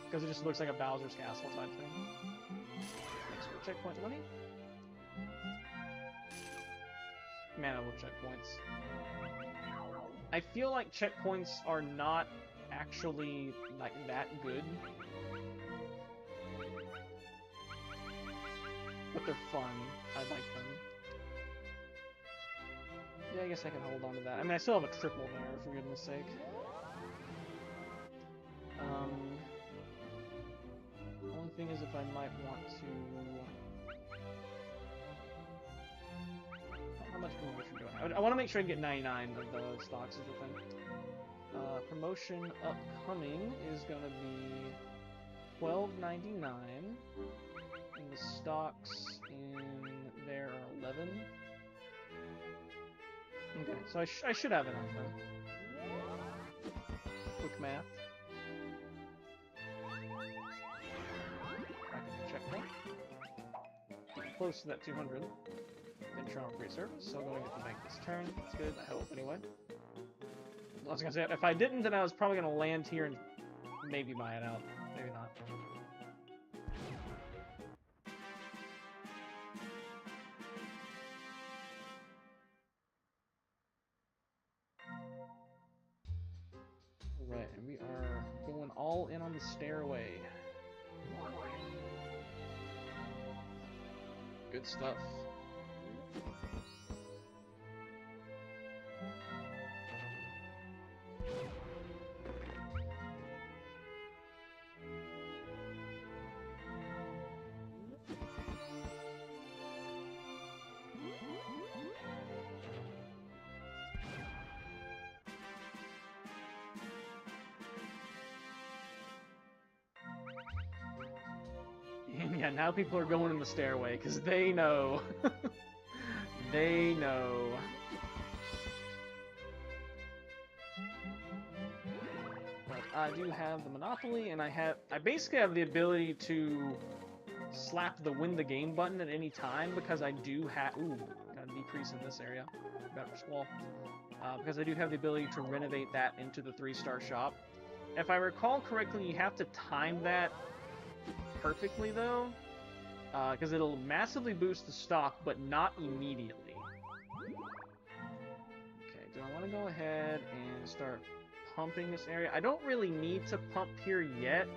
Because it just looks like a Bowser's Castle type thing. Thanks for checkpoint money. Man, I love checkpoints. I feel like checkpoints are not actually, like, that good. But they're fun. I like them. Yeah, I guess I can hold on to that. I mean, I still have a triple there, for goodness sake. The only thing is if I might want to... How much promotion do I have? I want to make sure I get 99 of the stocks is the thing. Promotion upcoming is going to be $12.99. And the stocks in there are 11. Okay, so I should have enough then. Quick math. Checkpoint. Close to that 200. Then show free service, so I'm going to get to make this turn. That's good, I hope, anyway. I was gonna say, if I didn't, then I was probably gonna land here and maybe buy it out. Maybe not. all in on the stairway. Good stuff. Yeah, now people are going in the stairway, because they know. They know. But I do have the Monopoly, and I basically have the ability to slap the win the game button at any time, because I do have... Ooh, got a decrease in this area. Better squall. Because I do have the ability to renovate that into the 3-star shop. If I recall correctly, you have to time that perfectly, though, because it'll massively boost the stock, but not immediately. Okay, do I want to go ahead and start pumping this area? I don't really need to pump here yet.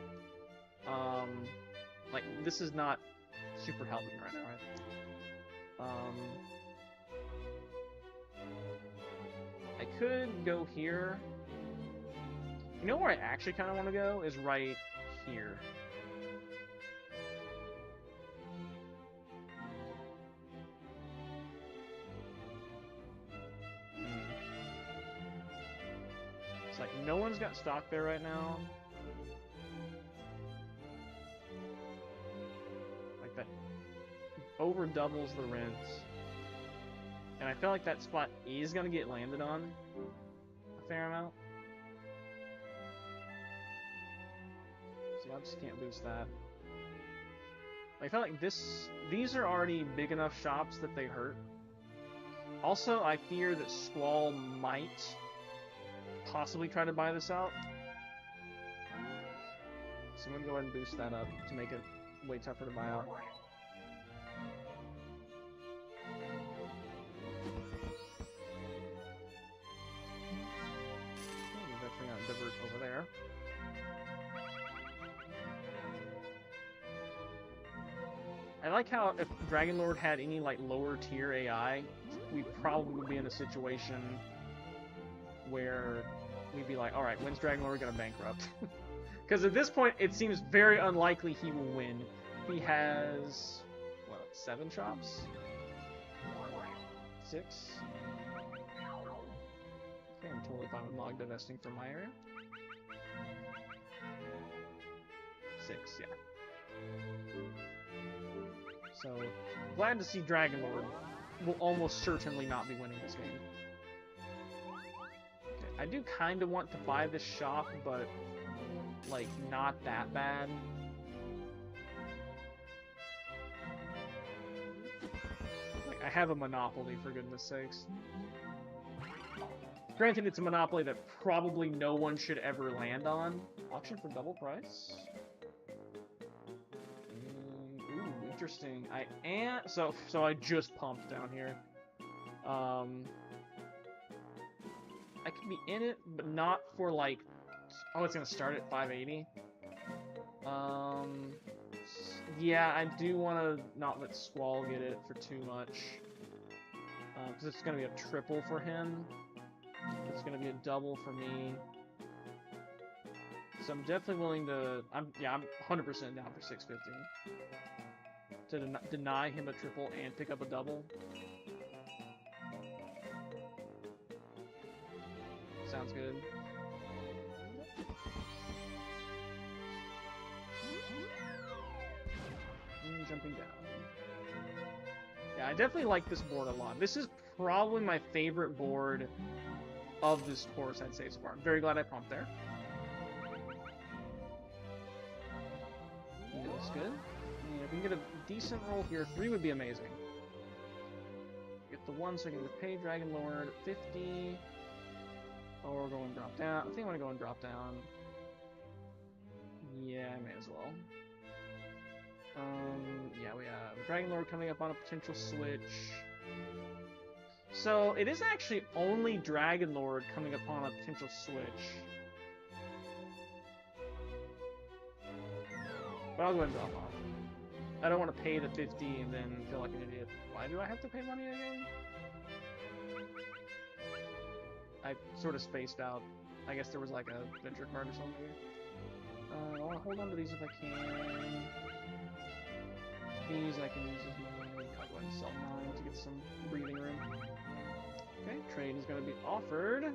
Like, this is not super helping right now, right? I could go here. You know where I actually kind of want to go? Is right here. It's like no one's got stock there right now. Like that over doubles the rents. And I feel like that spot is going to get landed on a fair amount. So I just can't boost that. I feel like these are already big enough shops that they hurt. Also, I fear that Squall might possibly try to buy this out. So I'm going to go ahead and boost that up to make it way tougher to buy out. Definitely got divert over there. I like how if Dragon Lord had any like lower tier AI, we probably would be in a situation where we'd be like, all right, when's Dragon Lord gonna bankrupt? Because at this point, it seems very unlikely he will win. He has what, 7 shops? 6? Okay, I'm totally fine with log divesting from my area. 6, yeah. So, glad to see Dragon Lord will almost certainly not be winning this game. Okay, I do kind of want to buy this shop, but, like, not that bad. Like, I have a Monopoly, for goodness sakes. Granted, it's a Monopoly that probably no one should ever land on. Auction for double price? Interesting. I am so I just pumped down here. I could be in it, but not for like. Oh, it's gonna start at 580. Yeah, I do want to not let Squall get it for too much, because it's gonna be a triple for him. It's gonna be a double for me. So I'm definitely willing to. I'm 100% down for 650. To deny him a triple and pick up a double. Sounds good. Jumping down. Yeah, I definitely like this board a lot. This is probably my favorite board of this course, I'd say so far. I'm very glad I pumped there. Feels good. And if we can get a decent roll here, 3 would be amazing. Get the 1 so I can pay Dragon Lord 50. Oh, we're going drop down. I think I want to go and drop down. Yeah, I may as well. Yeah, we have Dragon Lord coming up on a potential switch. So, it is actually only Dragon Lord coming upon a potential switch. But I'll go ahead and drop off. I don't want to pay the 50 and then feel like an idiot. Why do I have to pay money again? I sort of spaced out. I guess there was like a venture card or something. I want to hold on to these if I can. These I can use as mine. I'll go ahead and sell mine to get some breathing room. Okay, trade is going to be offered.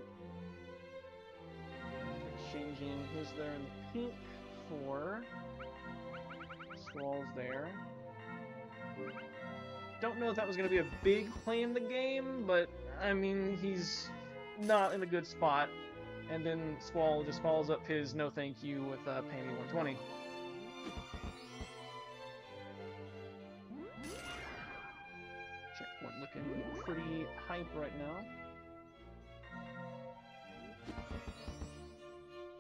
Exchanging his there in the pink for Squall's there. Don't know if that was going to be a big play in the game, but I mean, he's not in a good spot. And then Squall just follows up his no thank you with pay me 120. Checkpoint looking pretty hype right now.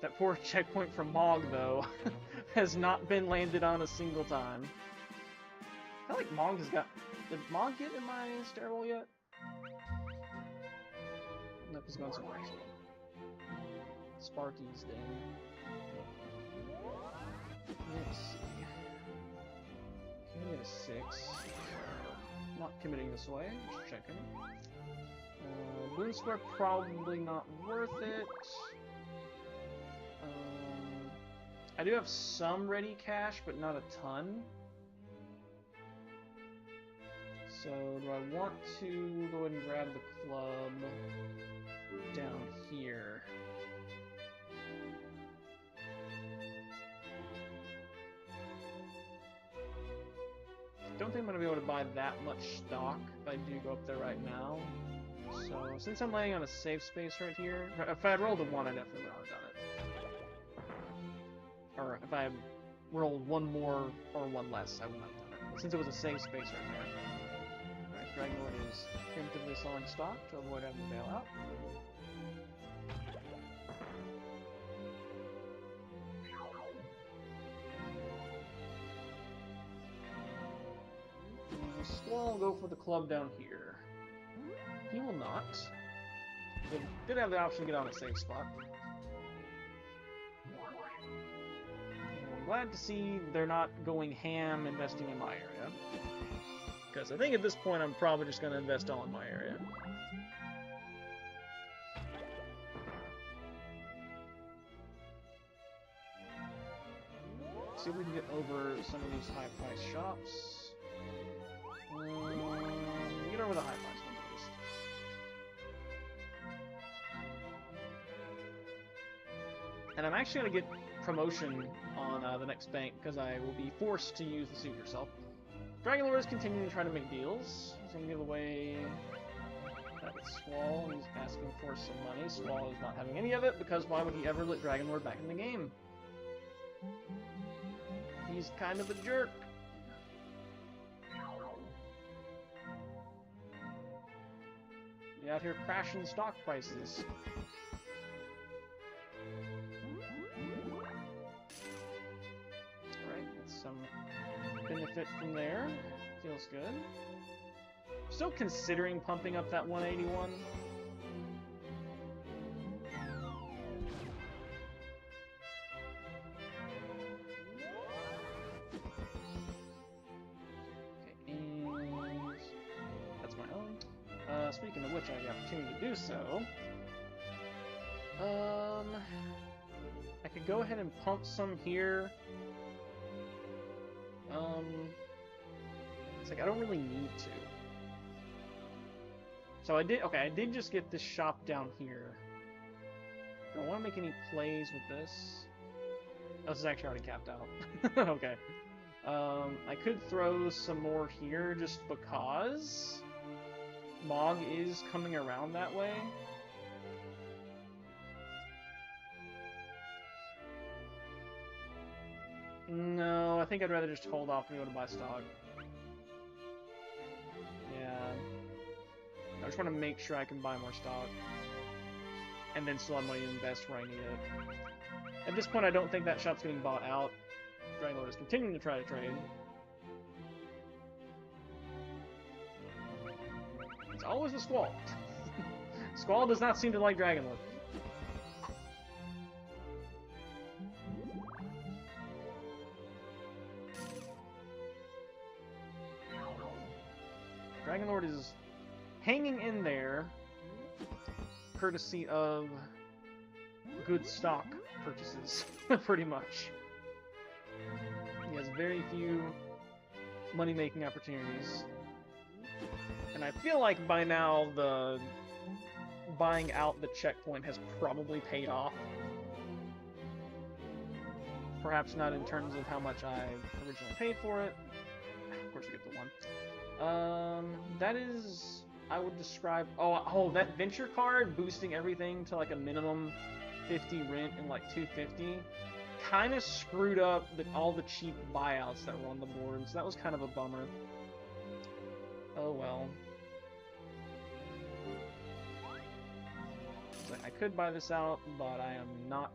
That poor checkpoint from Mog, though, has not been landed on a single time. I feel like Mog has got... Did Mog get in my stairwell yet? Nope, he's going somewhere else. Sparky's dead. Let's see. Can we get a 6? Not committing this way, just checking. Boon Square probably not worth it. I do have some ready cash, but not a ton. So, do I want to go ahead and grab the club down here? Don't think I'm going to be able to buy that much stock if I do go up there right now. So, since I'm laying on a safe space right here, if I had rolled a 1, I definitely would have done it. Or if I had rolled 1 more or 1 less, I would not have done it. But since it was a safe space right there. Alright, Dragonlord is preemptively selling stock to avoid having to bail out. Squall will go for the club down here. He will not. They did have the option to get on a safe spot. I'm glad to see they're not going ham investing in my area. Because I think at this point I'm probably just going to invest all in my area. See if we can get over some of these high-priced shops. Get over the high-priced ones at least. And I'm actually going to get promotion on the next bank because I will be forced to use the Suit Yourself. Dragonlord is continuing to try to make deals. He's going to give away that with Squall. He's asking for some money. Squall is not having any of it because why would he ever let Dragonlord back in the game? He's kind of a jerk. You're out here crashing stock prices. Alright, that's some benefit from there. Feels good. Still considering pumping up that 181. Speaking of which, I have the opportunity to do so. I could go ahead and pump some here. It's like I don't really need to. So I did just get this shop down here. Do I want to make any plays with this? Oh, this is actually already capped out. Okay. I could throw some more here just because Mog is coming around that way. No, I think I'd rather just hold off and go to buy stock. Yeah. I just want to make sure I can buy more stock. And then still have money to invest where I need it. At this point, I don't think that shop's getting bought out. Dragonlord is continuing to try to trade. It's always the Squall. Squall does not seem to like Dragonlord. Dragon Lord is hanging in there, courtesy of good stock purchases, pretty much. He has very few money-making opportunities. And I feel like by now the buying out the checkpoint has probably paid off. Perhaps not in terms of how much I originally paid for it. Of course we get the one. That is, I would describe, oh, that venture card boosting everything to like a minimum 50 rent and like 250 kind of screwed up all the cheap buyouts that were on the board, so that was kind of a bummer. Oh well. So I could buy this out, but I am not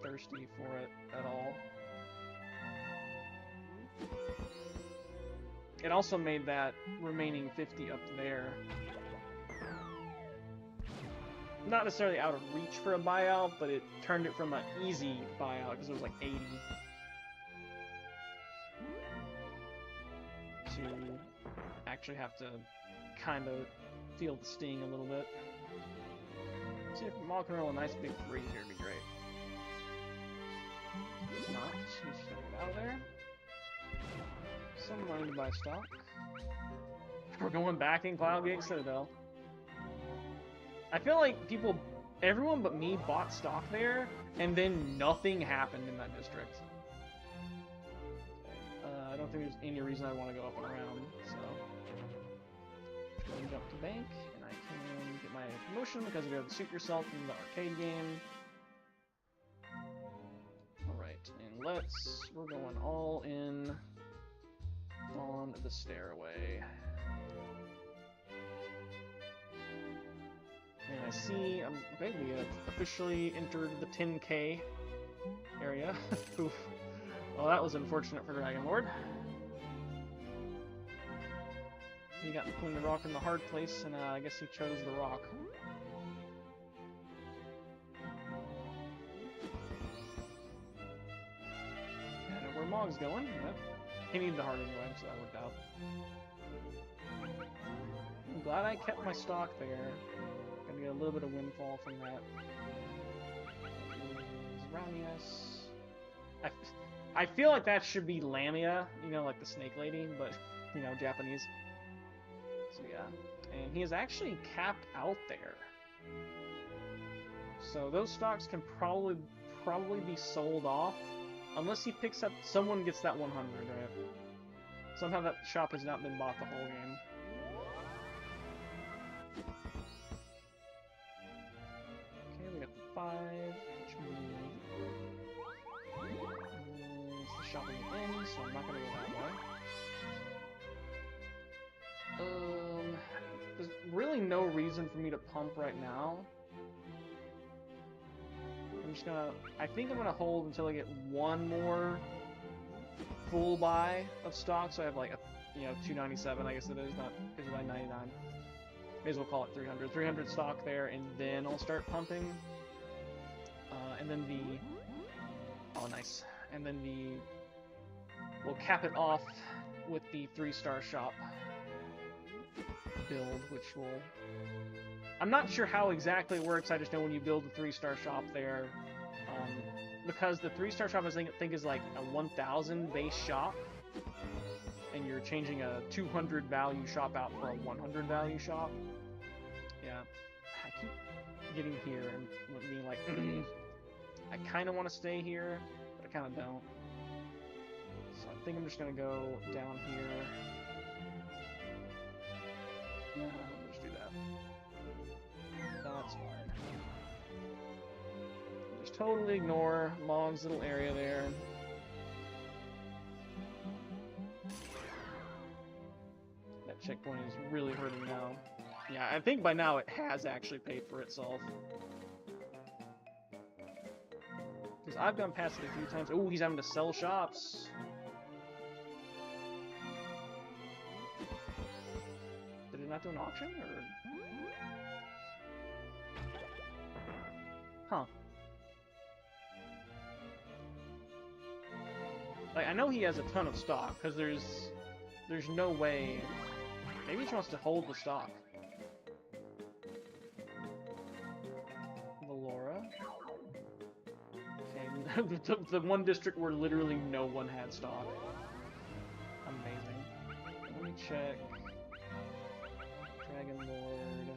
thirsty for it at all. It also made that remaining 50 up there not necessarily out of reach for a buyout, but it turned it from an easy buyout because it was like 80 to actually have to kind of feel the sting a little bit. See if Maul can roll a nice big 3 here, would be great. He's not. He's just gonna get out of there. Some money to buy stock. We're going back in Cloudgate Citadel. I feel like everyone but me bought stock there, and then nothing happened in that district. I don't think there's any reason I want to go up and around, so... I'm going to jump to bank, and I can get my promotion because we have to suit yourself in the arcade game. Alright, and we're going all in on the stairway. And I see, okay, we have officially entered the 10K area. Oof. Well, that was unfortunate for Dragon Lord. He got between the rock and the hard place, and I guess he chose the rock. I know where Mog's going. Yep. He needed the heart anyway, so that worked out. I'm glad I kept my stock there. Gonna get a little bit of windfall from that. Ramius. I feel like that should be Lamia, you know, like the snake lady, but, you know, Japanese. So yeah. And he is actually capped out there. So those stocks can probably be sold off. Unless he picks up, someone gets that 100, right? Somehow that shop has not been bought the whole game. Okay, we got the 5, which means it's the shop in the end, so I'm not gonna go that way. There's really no reason for me to pump right now. I think I'm gonna hold until I get one more full buy of stock, so I have like a, 297, I guess it is, not because of my 99. May as well call it 300. 300 stock there, and then I'll start pumping. And then oh nice. And then we'll cap it off with the 3-star shop build, which will... I'm not sure how exactly it works, I just know when you build a 3-star shop there, because the 3-star shop I think is like a 1,000 base shop, and you're changing a 200 value shop out for a 100 value shop. Yeah, I keep getting here and being like, I kind of want to stay here, but I kind of don't. So I think I'm just going to go down here. I'll just do that. That's fine. Just totally ignore Mog's little area there. That checkpoint is really hurting now. Yeah, I think by now it has actually paid for itself. Because I've gone past it a few times. Ooh, he's having to sell shops. Did it not do an auction, or...? Huh. Like, I know he has a ton of stock, because there's no way Maybe he just wants to hold the stock. Valora. Okay, the one district where literally no one had stock. Amazing. Let me check. Dragon Lord.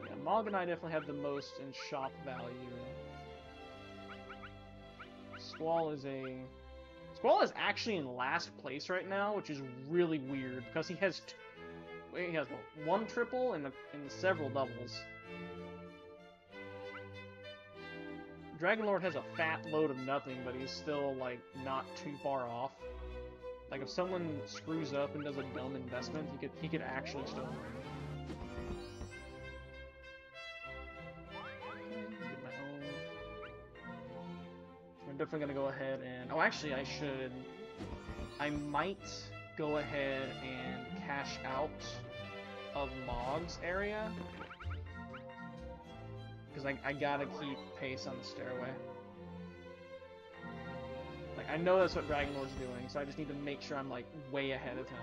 Yeah, Mog and I definitely have the most in shop value. Squall is actually in last place right now, which is really weird because he has one triple and several doubles. Dragon Lord has a fat load of nothing, but he's still like not too far off. Like if someone screws up and does a dumb investment, he could actually still win. Get my own. I'm definitely gonna go ahead and actually I might go ahead and cash out of Mog's area. Because I gotta keep pace on the stairway. Like, I know that's what Dragon Lord's doing, so I just need to make sure I'm, like, way ahead of him.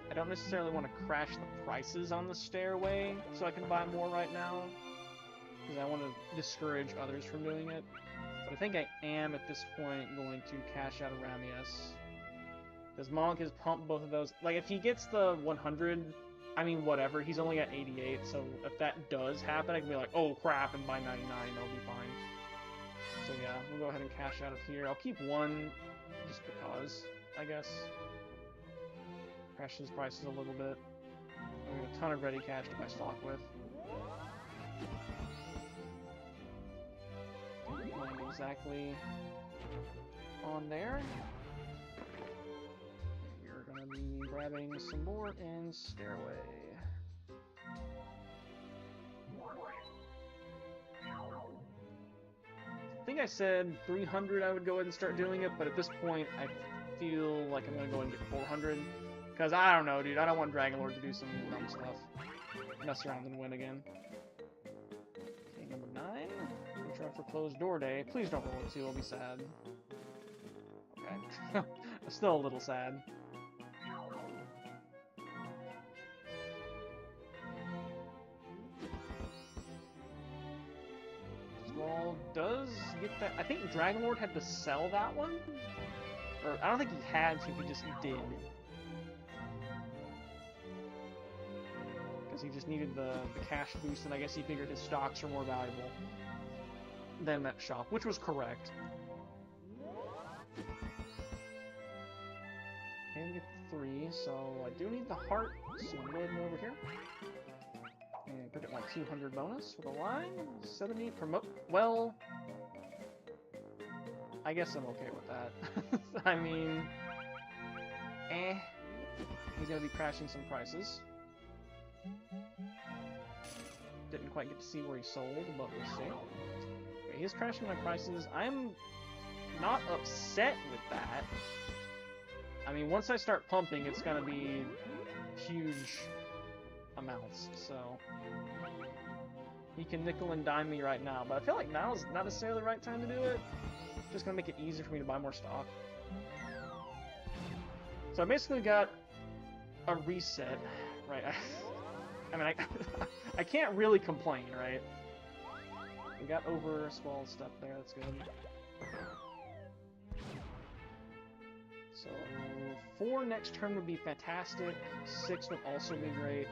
I don't necessarily want to crash the prices on the stairway so I can buy more right now, because I want to discourage others from doing it. But I think I am, at this point, going to cash out of Ramius. Because Monk has pumped both of those. Like, if he gets the 100, I mean, whatever, he's only at 88, so if that does happen, I can be like, oh crap, and buy 99, I'll be fine. So yeah, we'll go ahead and cash out of here. I'll keep one, just because, I guess. Crash his prices a little bit. I have a ton of ready cash to buy stock with. Land exactly on there. You're gonna be grabbing some more in stairway. I think I said 300 I would go ahead and start doing it, but at this point I feel like I'm gonna go ahead and get 400. Because I don't know, dude, I don't want Dragon Lord to do some dumb stuff. Mess around and win again. Okay, number 9. I'm trying for closed door day. Please don't roll a 2, I'll be sad. Okay. I'm still a little sad. Squall does get that. I think Dragon Lord had to sell that one. Or, I don't think he had to, he just did. He just needed the cash boost, and I guess he figured his stocks are more valuable than that shop, which was correct. And get 3, so I do need the heart, so I'm going over here. And pick up my 200 bonus for the line. 70 promote. Well, I guess I'm okay with that. I mean, he's gonna be crashing some prices. Didn't quite get to see where he sold, but we'll see. Okay, he's crashing my prices. I'm not upset with that. I mean, once I start pumping, it's gonna be huge amounts, so... He can nickel and dime me right now, but I feel like now is not necessarily the right time to do it. Just gonna make it easier for me to buy more stock. So I basically got a reset, right? I mean, I can't really complain, right? We got over Squall's stuff there, that's good. So, 4 next turn would be fantastic, 6 would also be great.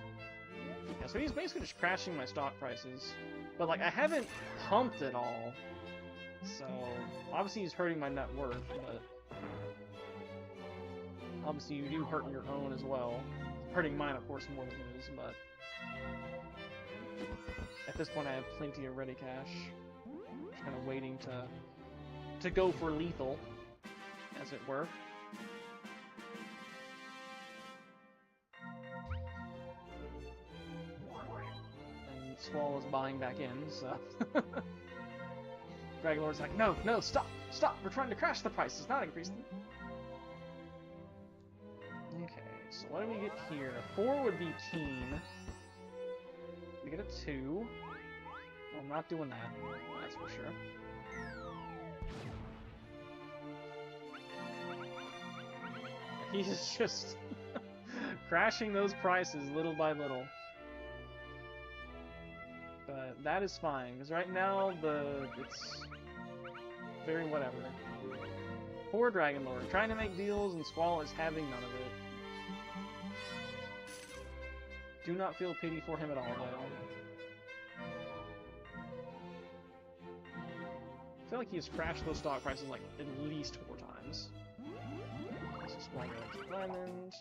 Yeah, so he's basically just crashing my stock prices. But, like, I haven't pumped at all. So, obviously he's hurting my net worth, but... Obviously you do hurt your own as well. Hurting mine, of course, more than his, but... At this point, I have plenty of ready cash. Just kind of waiting to go for lethal, as it were. And Squall is buying back in, so... Dragon Lord's like, no, no, stop, stop! We're trying to crash the prices, not increase them. Okay, so what do we get here? 4 would be keen. We get a 2. Well, I'm not doing that, that's for sure. He's just crashing those prices little by little. But that is fine, because right now it's very whatever. Poor Dragon Lord, trying to make deals and Squall is having none of it. Do not feel pity for him at all, though. I feel like he has crashed those stock prices like at least 4 times. This is Squall Red's Diamond.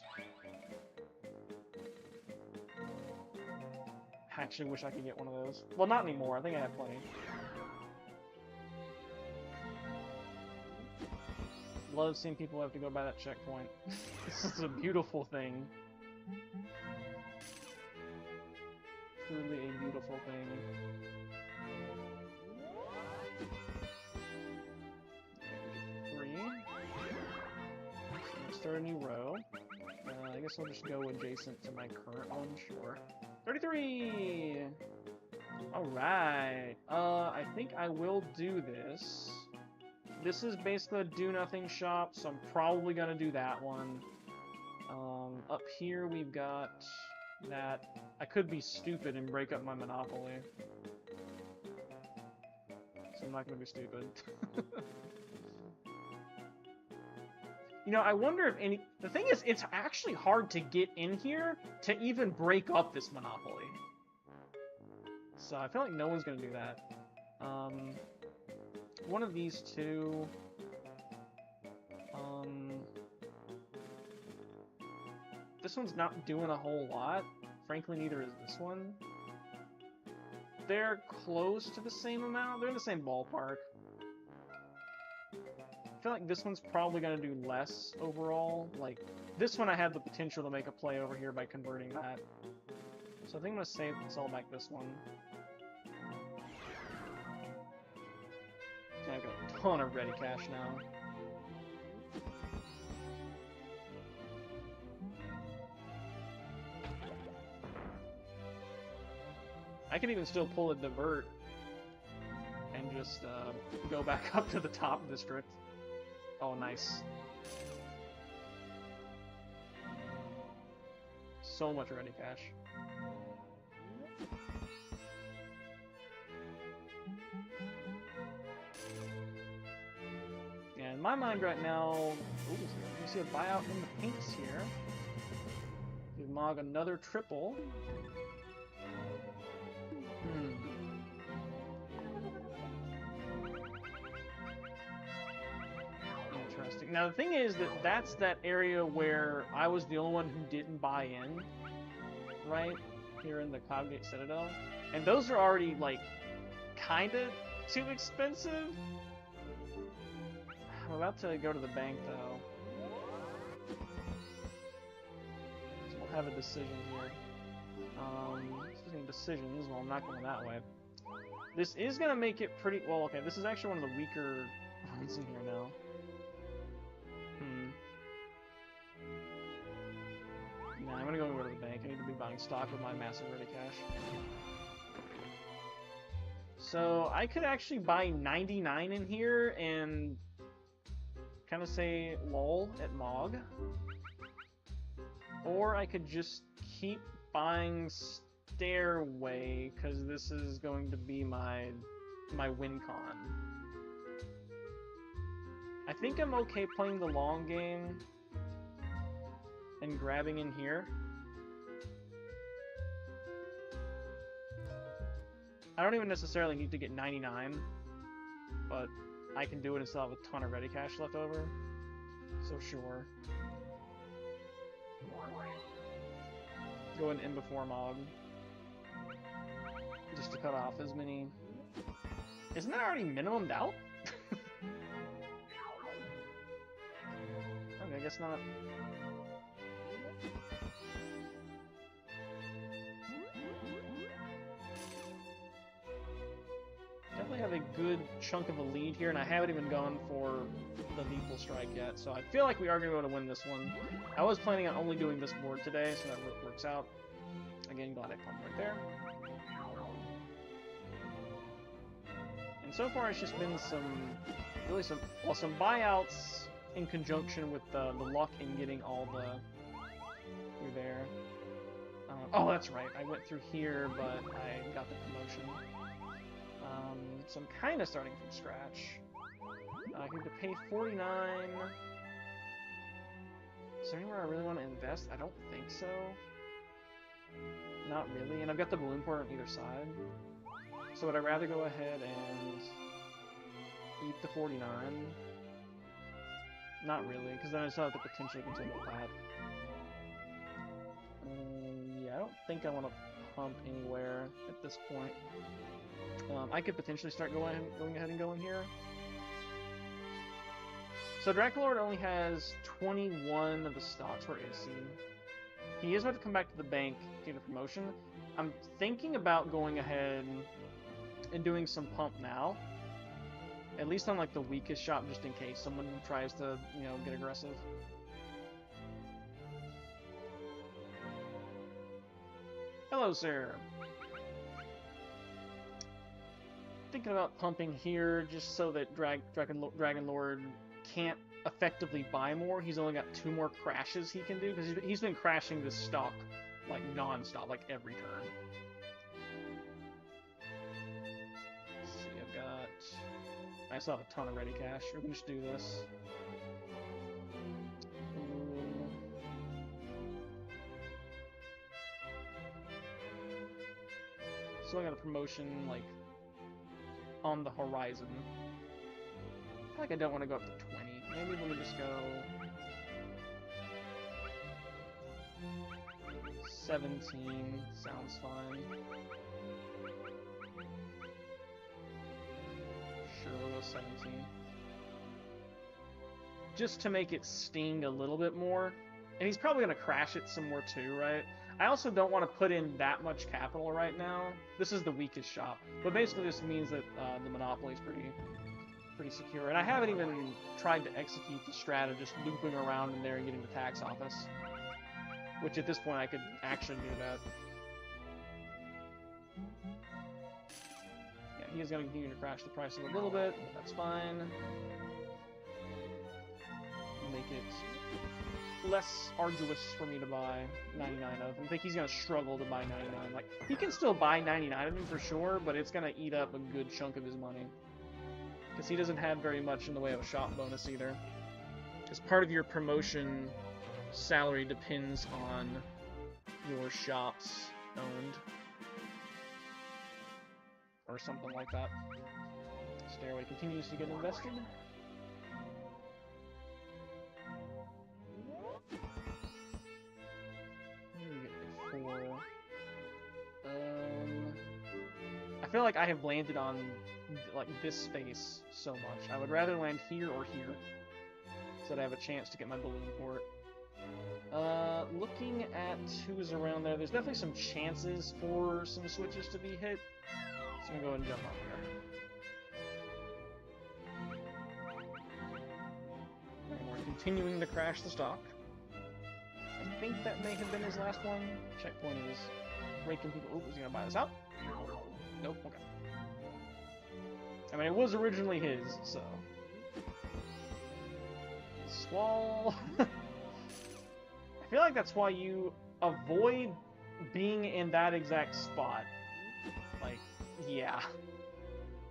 I actually wish I could get one of those. Well, not anymore. I think I have plenty. Love seeing people have to go by that checkpoint. This is a beautiful thing. Truly a beautiful thing. Three. So let's start a new row. I guess I'll just go adjacent to my current one, sure. 33! Alright. I think I will do this. This is basically a do-nothing shop, so I'm probably gonna do that one. Up here we've got that. I could be stupid and break up my monopoly. So I'm not gonna be stupid. You know, I wonder if any... The thing is, it's actually hard to get in here to even break up this monopoly. So I feel like no one's gonna do that. One of these two... This one's not doing a whole lot. Frankly, neither is this one. They're close to the same amount. They're in the same ballpark. I feel like this one's probably going to do less overall. Like, this one I had the potential to make a play over here by converting that. So I think I'm going to sell back this one. So I've got a ton of ready cash now. I can even still pull a divert and just go back up to the top district. Oh, nice. So much ready cash. And in my mind right now, ooh, you see a buyout in the pinks here. Give Mog another triple. Interesting. Now the thing is that that's that area where I was the only one who didn't buy in, right? Here in the Cloudgate Citadel. And those are already, like, kinda too expensive. I'm about to go to the bank, though. So we'll have a decision here. Speaking of decisions, well, I'm not going that way. This is going to make it pretty... Well, okay, this is actually one of the weaker ones in here now. Nah, I'm going to go to the bank. I need to be buying stock with my massive ready cash. So, I could actually buy 99 in here and kind of say lol at Mog. Or I could just keep buying Stairway, because this is going to be my win con. I think I'm okay playing the long game and grabbing in here. I don't even necessarily need to get 99, but I can do it and still have a ton of ready cash left over. So sure. Go in before Mog. Just to cut off as many... Isn't that already minimumed out? Okay, I guess not. Definitely have a good chunk of a lead here, and I haven't even gone for the lethal strike yet, so I feel like we are going to be able to win this one. I was planning on only doing this board today, so that works out. Again, glad I pumped right there. And so far, it's just been some buyouts in conjunction with the luck in getting all the through there. Oh, that's right. I went through here, but I got the promotion. So I'm kind of starting from scratch. I have to pay 49. Is there anywhere I really want to invest? I don't think so. Not really. And I've got the balloon port on either side. So would I rather go ahead and eat the 49? Not really, because then I still have the potential to continue with that. Yeah, I don't think I want to pump anywhere at this point. I could potentially start going ahead and going here. So Draculord only has 21 of the stocks. Where is he? He is about to come back to the bank to get a promotion. I'm thinking about going ahead and doing some pump now. At least on like the weakest shop, just in case someone tries to, you know, get aggressive. Hello, sir. Thinking about pumping here just so that Dragon Lord can't effectively buy more. He's only got 2 more crashes he can do, because he's been crashing this stock like non-stop, like every turn. Let's see, I've got... I still have a ton of ready cash. We can just do this. So I got a promotion, like, on the horizon. I feel like I don't want to go up to 20. Maybe let me just go 17. Sounds fine. Sure, we'll go 17. Just to make it sting a little bit more. And he's probably going to crash it some more too, right? I also don't want to put in that much capital right now. This is the weakest shop. But basically this means that the monopoly is pretty secure. And I haven't even tried to execute the strat of just looping around in there and getting the tax office. Which at this point I could actually do that. Yeah, he is going to continue to crash the prices a little bit, but that's fine. Make it less arduous for me to buy 99 of. I think he's going to struggle to buy 99. Like, he can still buy 99 of them for sure, but it's going to eat up a good chunk of his money. Because he doesn't have very much in the way of a shop bonus either. Because part of your promotion salary depends on your shops owned. Or something like that. Stairway continues to get invested. I feel like I have landed on like this space so much. I would rather land here or here, so that I have a chance to get my balloon port. Looking at who's around there, there's definitely some chances for some switches to be hit. So I'm gonna go ahead and jump on there. And we're continuing to crash the stock. I think that may have been his last one. Checkpoint is raking people. Oh, is he gonna buy this out? Nope, okay. I mean, it was originally his, so... Squall... I feel like that's why you avoid being in that exact spot. Like, yeah.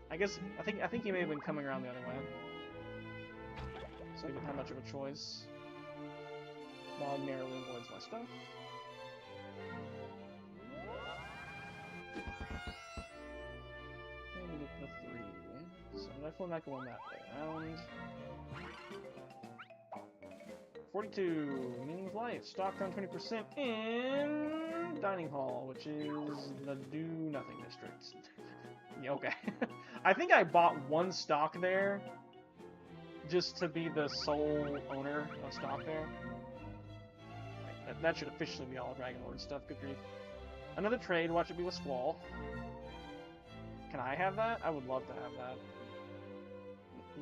I think he may have been coming around the other way. So he didn't have much of a choice. Log narrowly avoids my stuff. The 3. So I'm definitely not going that way around. 42. Meaning of life. Stock down 20% in dining hall, which is the do nothing district. Yeah, okay. I think I bought 1 stock there just to be the sole owner of stock there. That should officially be all Dragon Lord stuff. Good grief. Another trade. Watch it be with Squall. Can I have that? I would love to have that.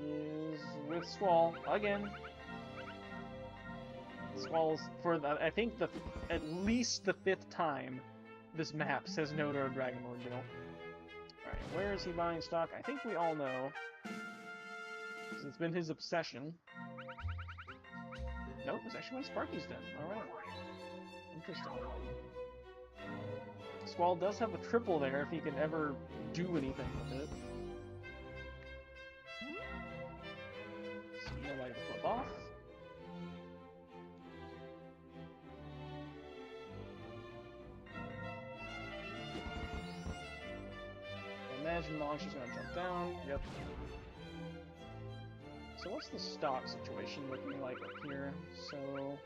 Is with Squall again. Squall's for the, I think at least the 5th time this map says no to a Dragon Lord deal. Alright, where is he buying stock? I think we all know. It's been his obsession. Nope, it's actually when Sparky's done. Alright. Interesting. Squall does have a triple there if he can ever do anything with it. So nobody to flip off. I imagine Monster's gonna jump down. Yep. So what's the stock situation looking like up here? So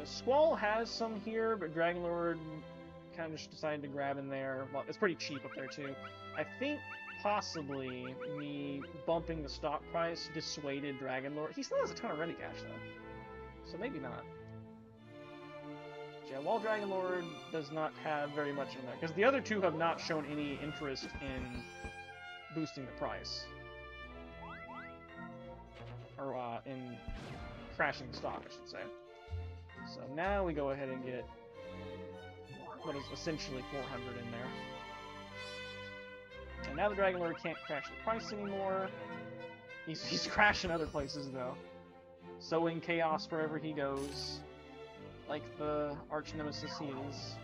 Squall has some here, but Dragon Lord kind of just decided to grab in there. Well, it's pretty cheap up there too. I think possibly me bumping the stock price dissuaded Dragon Lord. He still has a ton of ready cash though, so maybe not. Yeah, while Dragon Lord does not have very much in there, because the other two have not shown any interest in boosting the price. Or, in crashing the stock, I should say. So now we go ahead and get what is essentially 400 in there. And now the Dragon Lord can't crash the price anymore. He's crashing other places, though. Sowing chaos wherever he goes. Like the arch nemesis he is.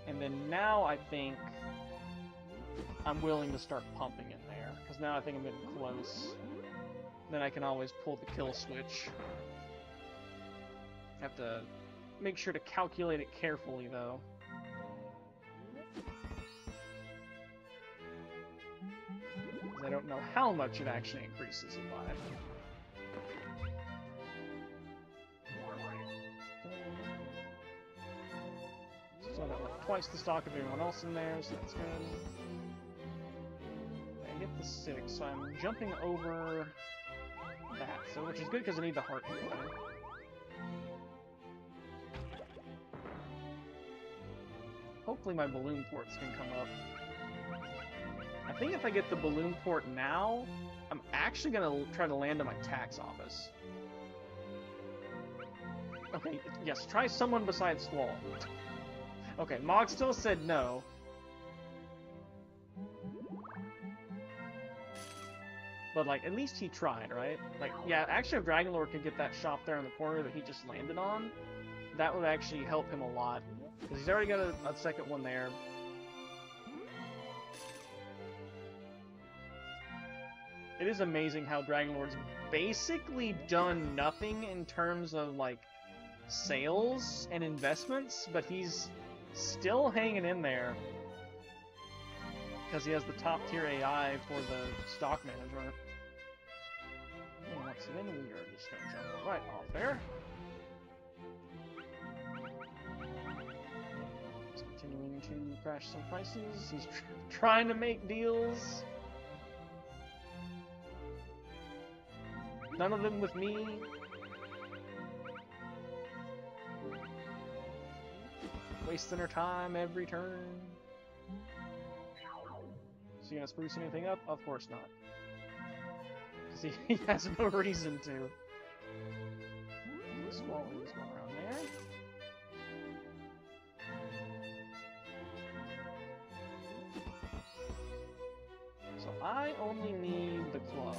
And then now I think I'm willing to start pumping in there. Because now I think I'm getting close. Then I can always pull the kill switch. Have to make sure to calculate it carefully, though. Because I don't know how much it actually increases it by. So I got like twice the stock of everyone else in there, so that's good. I get the 6, so I'm jumping over that, so which is good because I need the heart anyway. Hopefully my balloon ports can come up. I think if I get the balloon port now, I'm actually going to try to land in my tax office. Okay, yes, try someone besides Squall. Okay, Mog still said no. But, like, at least he tried, right? Like, yeah, actually if Dragon Lord could get that shop there in the corner that he just landed on, that would actually help him a lot. Because he's already got a second one there. It is amazing how Dragon Lord's basically done nothing in terms of, like, sales and investments, but he's still hanging in there. Because he has the top tier AI for the stock management. And once again, we are just going to jump right off there. He's continuing to crash some prices. He's trying to make deals. None of them with me. Wasting her time every turn. Is he gonna spruce anything up? Of course not. Because he has no reason to. Squall is going around there. So I only need the club.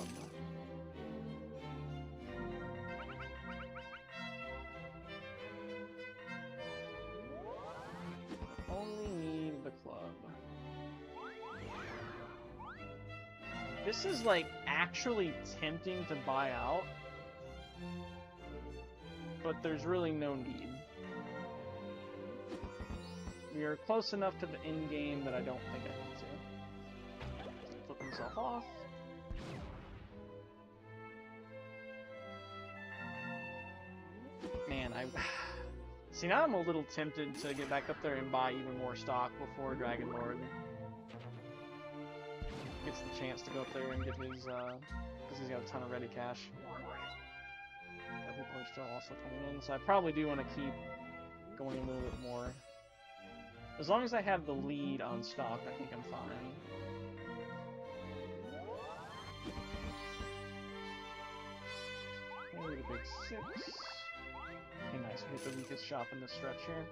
This is, like, actually tempting to buy out, but there's really no need. We are close enough to the end game that I don't think I need to. Flip himself off. Man, see, now I'm a little tempted to get back up there and buy even more stock before Dragon Lord gets the chance to go up there and get his, because he's got a ton of ready cash. But people are still also coming in, so I probably do want to keep going a little bit more. As long as I have the lead on stock, I think I'm fine. Maybe the big 6. Okay, nice. We hit the weakest shop in this stretch here.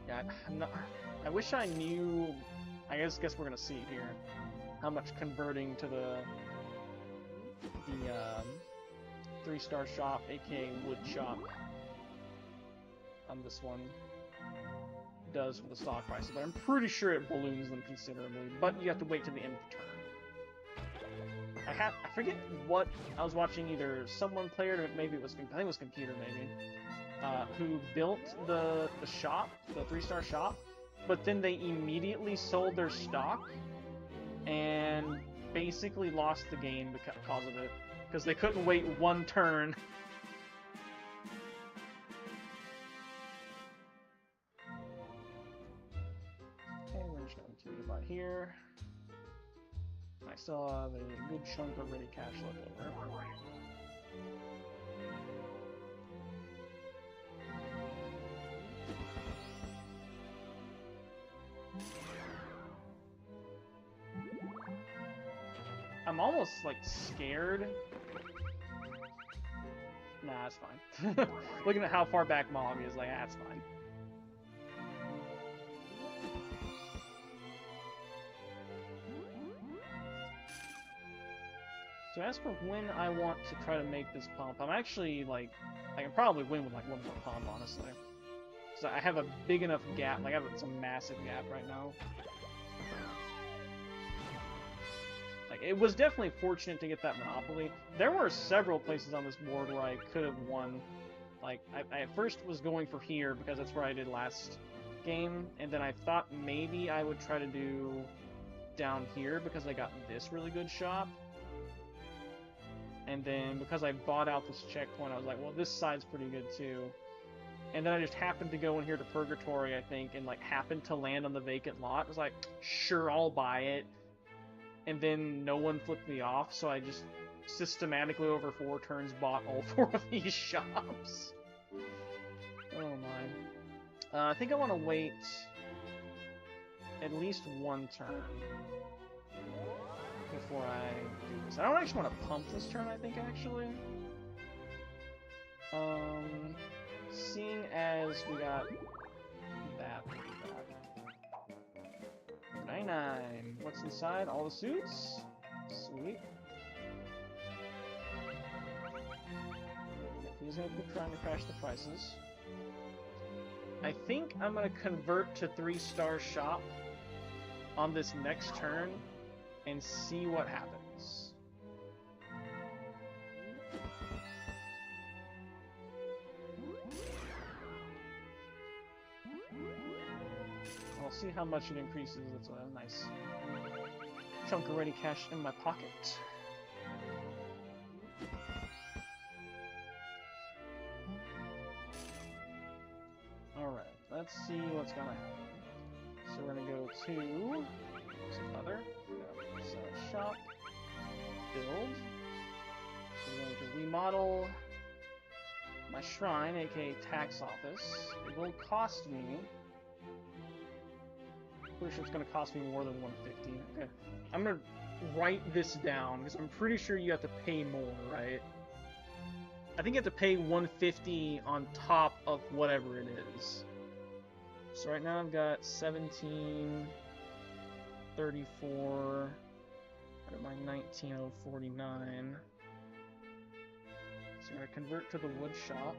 Yeah, I wish I knew. I guess we're gonna see here how much converting to the 3-star shop, aka wood shop, on this one does for the stock prices, but I'm pretty sure it balloons them considerably. But you have to wait to the end of the turn. I forget what I was watching. Either someone played or maybe it was, I think it was computer maybe, who built the shop, the 3-star shop, but then they immediately sold their stock and basically lost the game because of it, because they couldn't wait one turn. Okay, we're just going to leave about here. I still have a good chunk of ready cash left over. I'm almost, like, scared. Nah, that's fine. Looking at how far back Mog is, like, that's fine. So as for when I want to try to make this pump, I'm actually, like, I can probably win with, like, one more pump, honestly. So I have a big enough gap, like, I have some massive gap right now. Like, it was definitely fortunate to get that Monopoly. There were several places on this board where I could have won. Like, I at first was going for here, because that's where I did last game, and then I thought maybe I would try to do down here, because I got this really good shop. And then, because I bought out this checkpoint, I was like, well, this side's pretty good, too. And then I just happened to go in here to Purgatory, I think, and, like, happened to land on the vacant lot. I was like, sure, I'll buy it. And then no one flipped me off, so I just systematically, over 4 turns, bought all 4 of these shops. Oh, my. I think I want to wait at least 1 turn before I do this. I don't actually want to pump this turn, I think, actually. Seeing as we got that. 99. What's inside? All the suits? Sweet. He's gonna be trying to crash the prices. I think I'm gonna convert to 3-star shop on this next turn and see what happens. I'll see how much it increases. That's a nice chunk of ready cash in my pocket. Alright, let's see what's gonna happen. So we're gonna go to other, shop, build. So we're going to remodel my shrine, aka tax office. It will cost me. Pretty sure it's going to cost me more than 150. Okay, I'm going to write this down because I'm pretty sure you have to pay more, right? I think you have to pay 150 on top of whatever it is. So right now I've got 1734 out of my 19049. So I'm going to convert to the wood shop.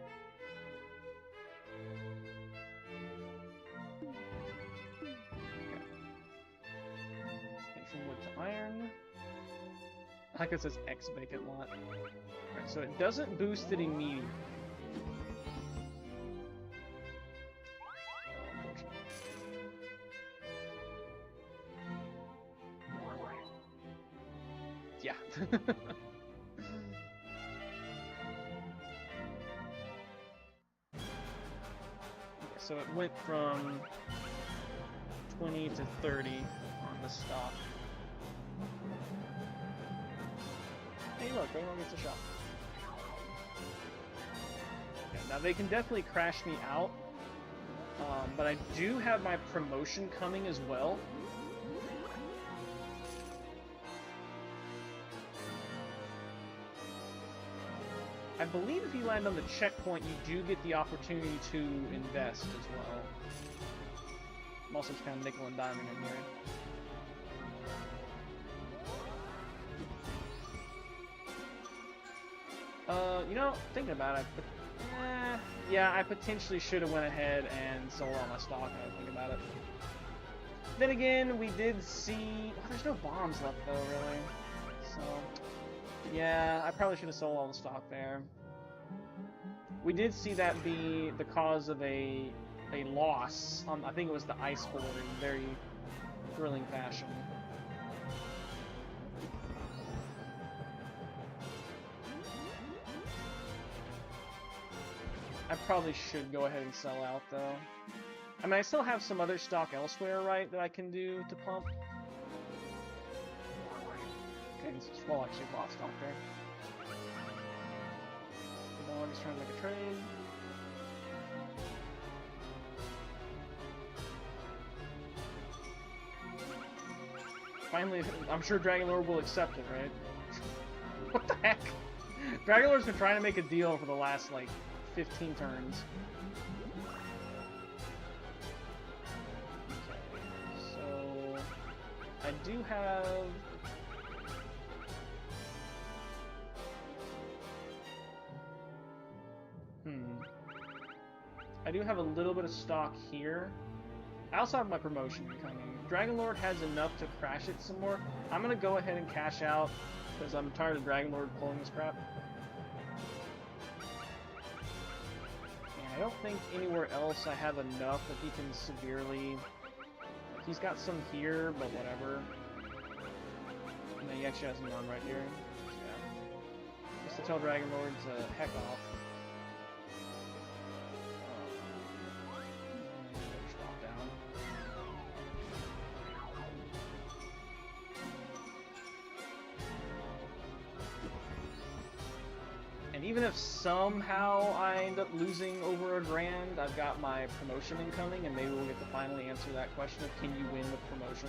From wood to iron. I like it says X vacant lot. Right, so it doesn't boost it immediately. Yeah. Okay, so it went from 20 to 30 on the stock. Hey look, everyone gets a shot. Okay, now they can definitely crash me out, but I do have my promotion coming as well. I believe if you land on the checkpoint, you do get the opportunity to invest as well. I'm also just kind of nickel and diming in here. You know, thinking about it, yeah, I potentially should have went ahead and sold all my stock. I think about it. Then again, we did see. Oh, there's no bombs left though, really. So, yeah, I probably should have sold all the stock there. We did see that be the cause of a loss on, I think it was the ice board, in very thrilling fashion. I probably should go ahead and sell out, though. I mean, I still have some other stock elsewhere, right, that I can do to pump. Okay, this is well actually bought stock there. No, I'm just trying to make a trade. Finally, I'm sure Dragonlord will accept it, right? What the heck? Dragonlord's been trying to make a deal for the last, like, 15 turns. Okay, so I do have... I do have a little bit of stock here. I also have my promotion coming. Dragonlord has enough to crash it some more. I'm gonna go ahead and cash out because I'm tired of Dragonlord pulling this crap. I don't think anywhere else I have enough that he can severely... He's got some here, but whatever. And then he actually has none right here. Yeah. Just to tell Dragonlord to heck off. Drop down. And even if somehow I end up losing over $1,000, I've got my promotion incoming, and maybe we'll get to finally answer that question of can you win with promotion.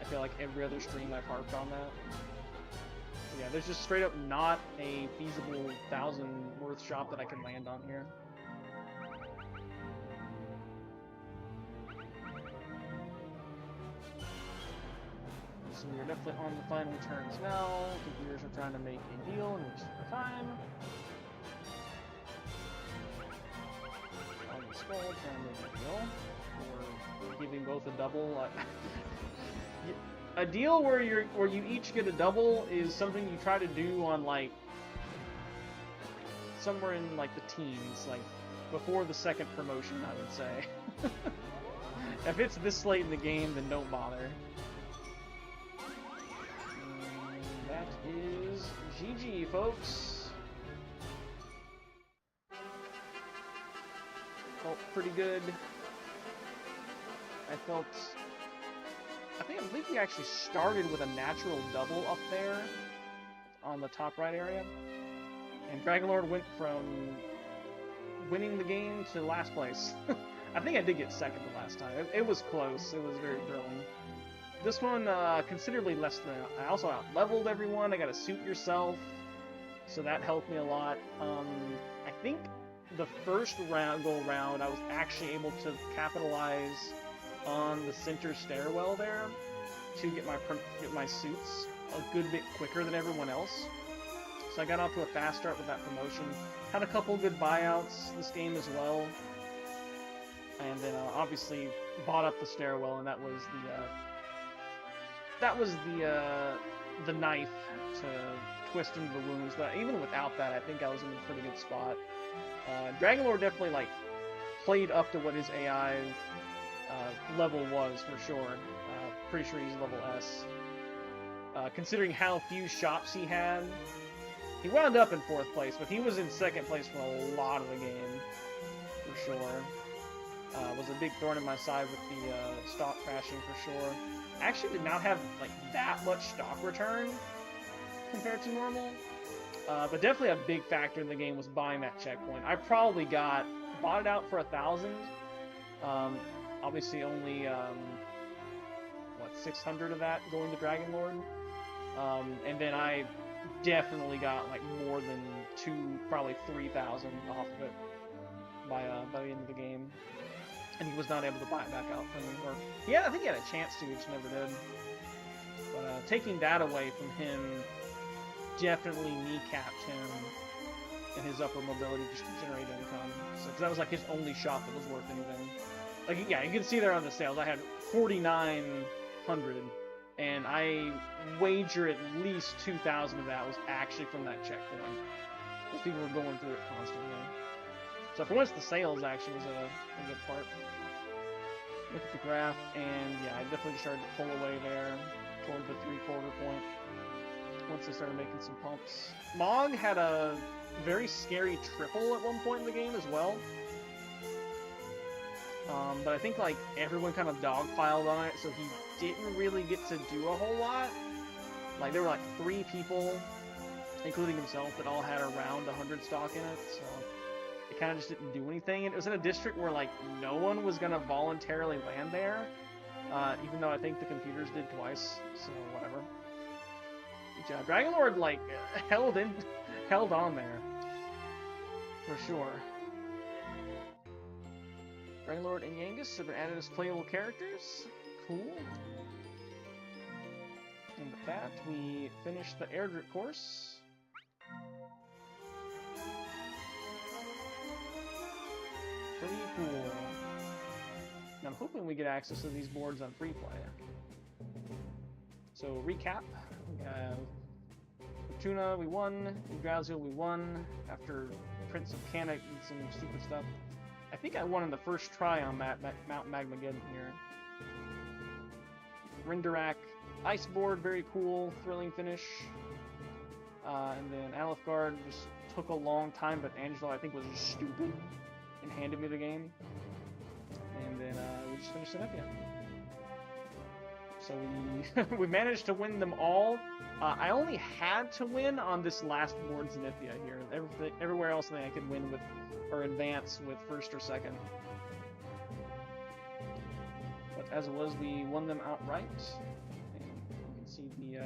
I feel like every other stream I've harped on that. But yeah, there's just straight up not a feasible 1,000 worth shop that I can land on here. So we're definitely on the final turns now. Computers are trying to make a deal and waste our time. On the skull, trying to make a deal. Or giving both a double. A deal where you each get a double is something you try to do on like somewhere in like the teens, like before the second promotion, I would say. If it's this late in the game, then don't bother. That is GG, folks. Felt pretty good. I believe we actually started with a natural double up there on the top right area. And Dragonlord went from winning the game to last place. I think I did get second the last time. It was close. It was very thrilling. This one, considerably less than... I also out-leveled everyone. I got to suit yourself, so that helped me a lot. I think the first go-round, I was actually able to capitalize on the center stairwell there to get my suits a good bit quicker than everyone else. So I got off to a fast start with that promotion. Had a couple good buyouts this game as well. And then obviously bought up the stairwell, and that was the knife to twist into the wounds. But even without that, I think I was in a pretty good spot. Dragonlord definitely like played up to what his AI level was for sure. Pretty sure he's level S. Considering how few shops he had, he wound up in 4th place, but he was in 2nd place for a lot of the game, for sure. Was a big thorn in my side with the stock crashing for sure. I actually did not have like that much stock return compared to normal, but definitely a big factor in the game was buying that checkpoint. I probably bought it out for 1,000. Obviously only 600 of that going to Dragonlord. And then I definitely got like more than probably 3,000 off of it by the end of the game. And he was not able to buy it back out from me. Or I think he had a chance to, he just never did. But taking that away from him definitely kneecapped him and his upper mobility just to generate income. So, cause that was like his only shop that was worth anything. Like, yeah, you can see there on the sales, I had 4,900, and I wager at least 2,000 of that was actually from that checkpoint. Because people were going through it constantly. So for once, the sales actually was a good part. Look at the graph, and yeah, I definitely started to pull away there toward the 3/4 point. Once I started making some pumps. Mog had a very scary triple at one point in the game as well. But I think like everyone kind of dogpiled on it, so he didn't really get to do a whole lot. Like there were like 3 people, including himself, that all had around 100 stock in it, so it kind of just didn't do anything. And it was in a district where like no one was gonna voluntarily land there, even though I think the computers did twice. So whatever. Good job. Dragon Lord like held on there for sure. Dragon Lord and Yangus have been added as playable characters. Cool. And with that, we finished the Erdrick course. Pretty cool. Now I'm hoping we get access to these boards on free play. So recap. We have Fortuna, we won. Yggdrasil, we won. After Prince of Canik and some stupid stuff. I think I won in the first try on Mount Magmageddon here. Erdrick, ice board, very cool, thrilling finish. And then Alefgard just took a long time, but Angelo I think was just stupid and handed me the game. And then we just finished Zenithia. So we managed to win them all. I only had to win on this last board Zenithia here. Everywhere else I think I could win with or advance with first or second. But as it was, we won them outright. And you can see the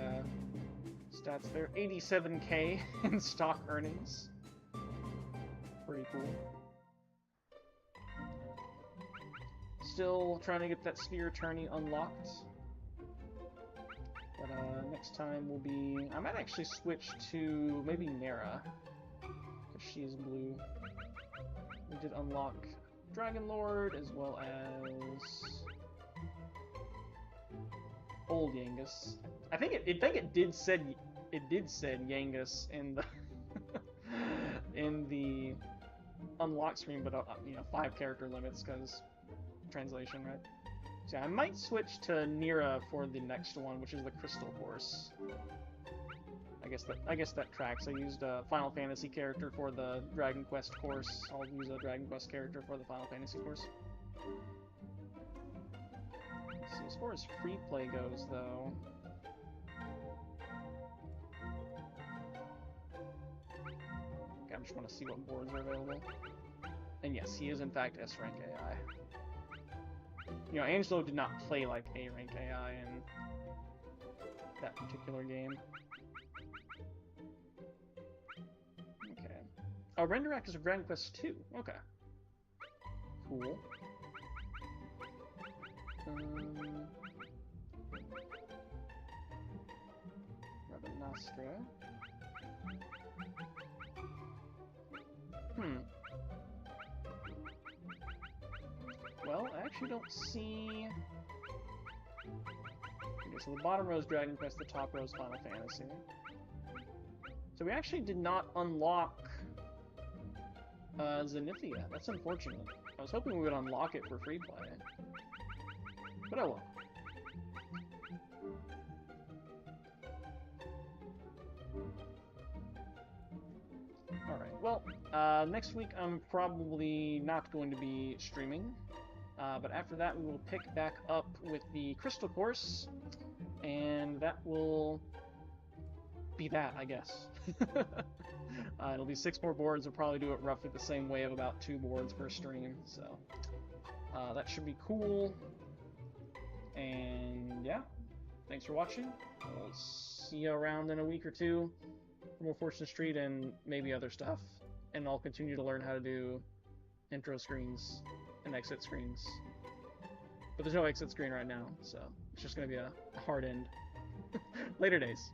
stats there. 87k in stock earnings. Pretty cool. Still trying to get that sphere tourney unlocked. But next time will be... I might actually switch to maybe Nera, because she is blue. We did unlock Dragon Lord as well as old Yangus. I think it did said Yangus in the in the unlock screen, but 5 character limits because translation, right? So yeah, I might switch to Nera for the next one, which is the Crystal Course. I guess that tracks. I used a Final Fantasy character for the Dragon Quest course. I'll use a Dragon Quest character for the Final Fantasy course. Let's see, as far as free play goes, though, okay, I just want to see what boards are available. And yes, he is in fact S rank AI. Angelo did not play like A rank AI in that particular game. Okay. Oh, Erdrick is a Dragon Quest 2. Okay. Cool. Rabanastra. Well, I actually don't see... Okay, so the bottom row is Dragon Quest, the top row is Final Fantasy. So we actually did not unlock Zenithia. That's unfortunate. I was hoping we would unlock it for free play. But oh well. Alright, well, next week I'm probably not going to be streaming. But after that we will pick back up with the Crystal Course, and that will be that, I guess. It'll be 6 more boards. We'll probably do it roughly the same way of about 2 boards per stream, so that should be cool. And yeah, thanks for watching. We'll see you around in a week or two for more Fortune Street and maybe other stuff. And I'll continue to learn how to do intro screens and exit screens. But there's no exit screen right now, so it's just going to be a hard end. Later days.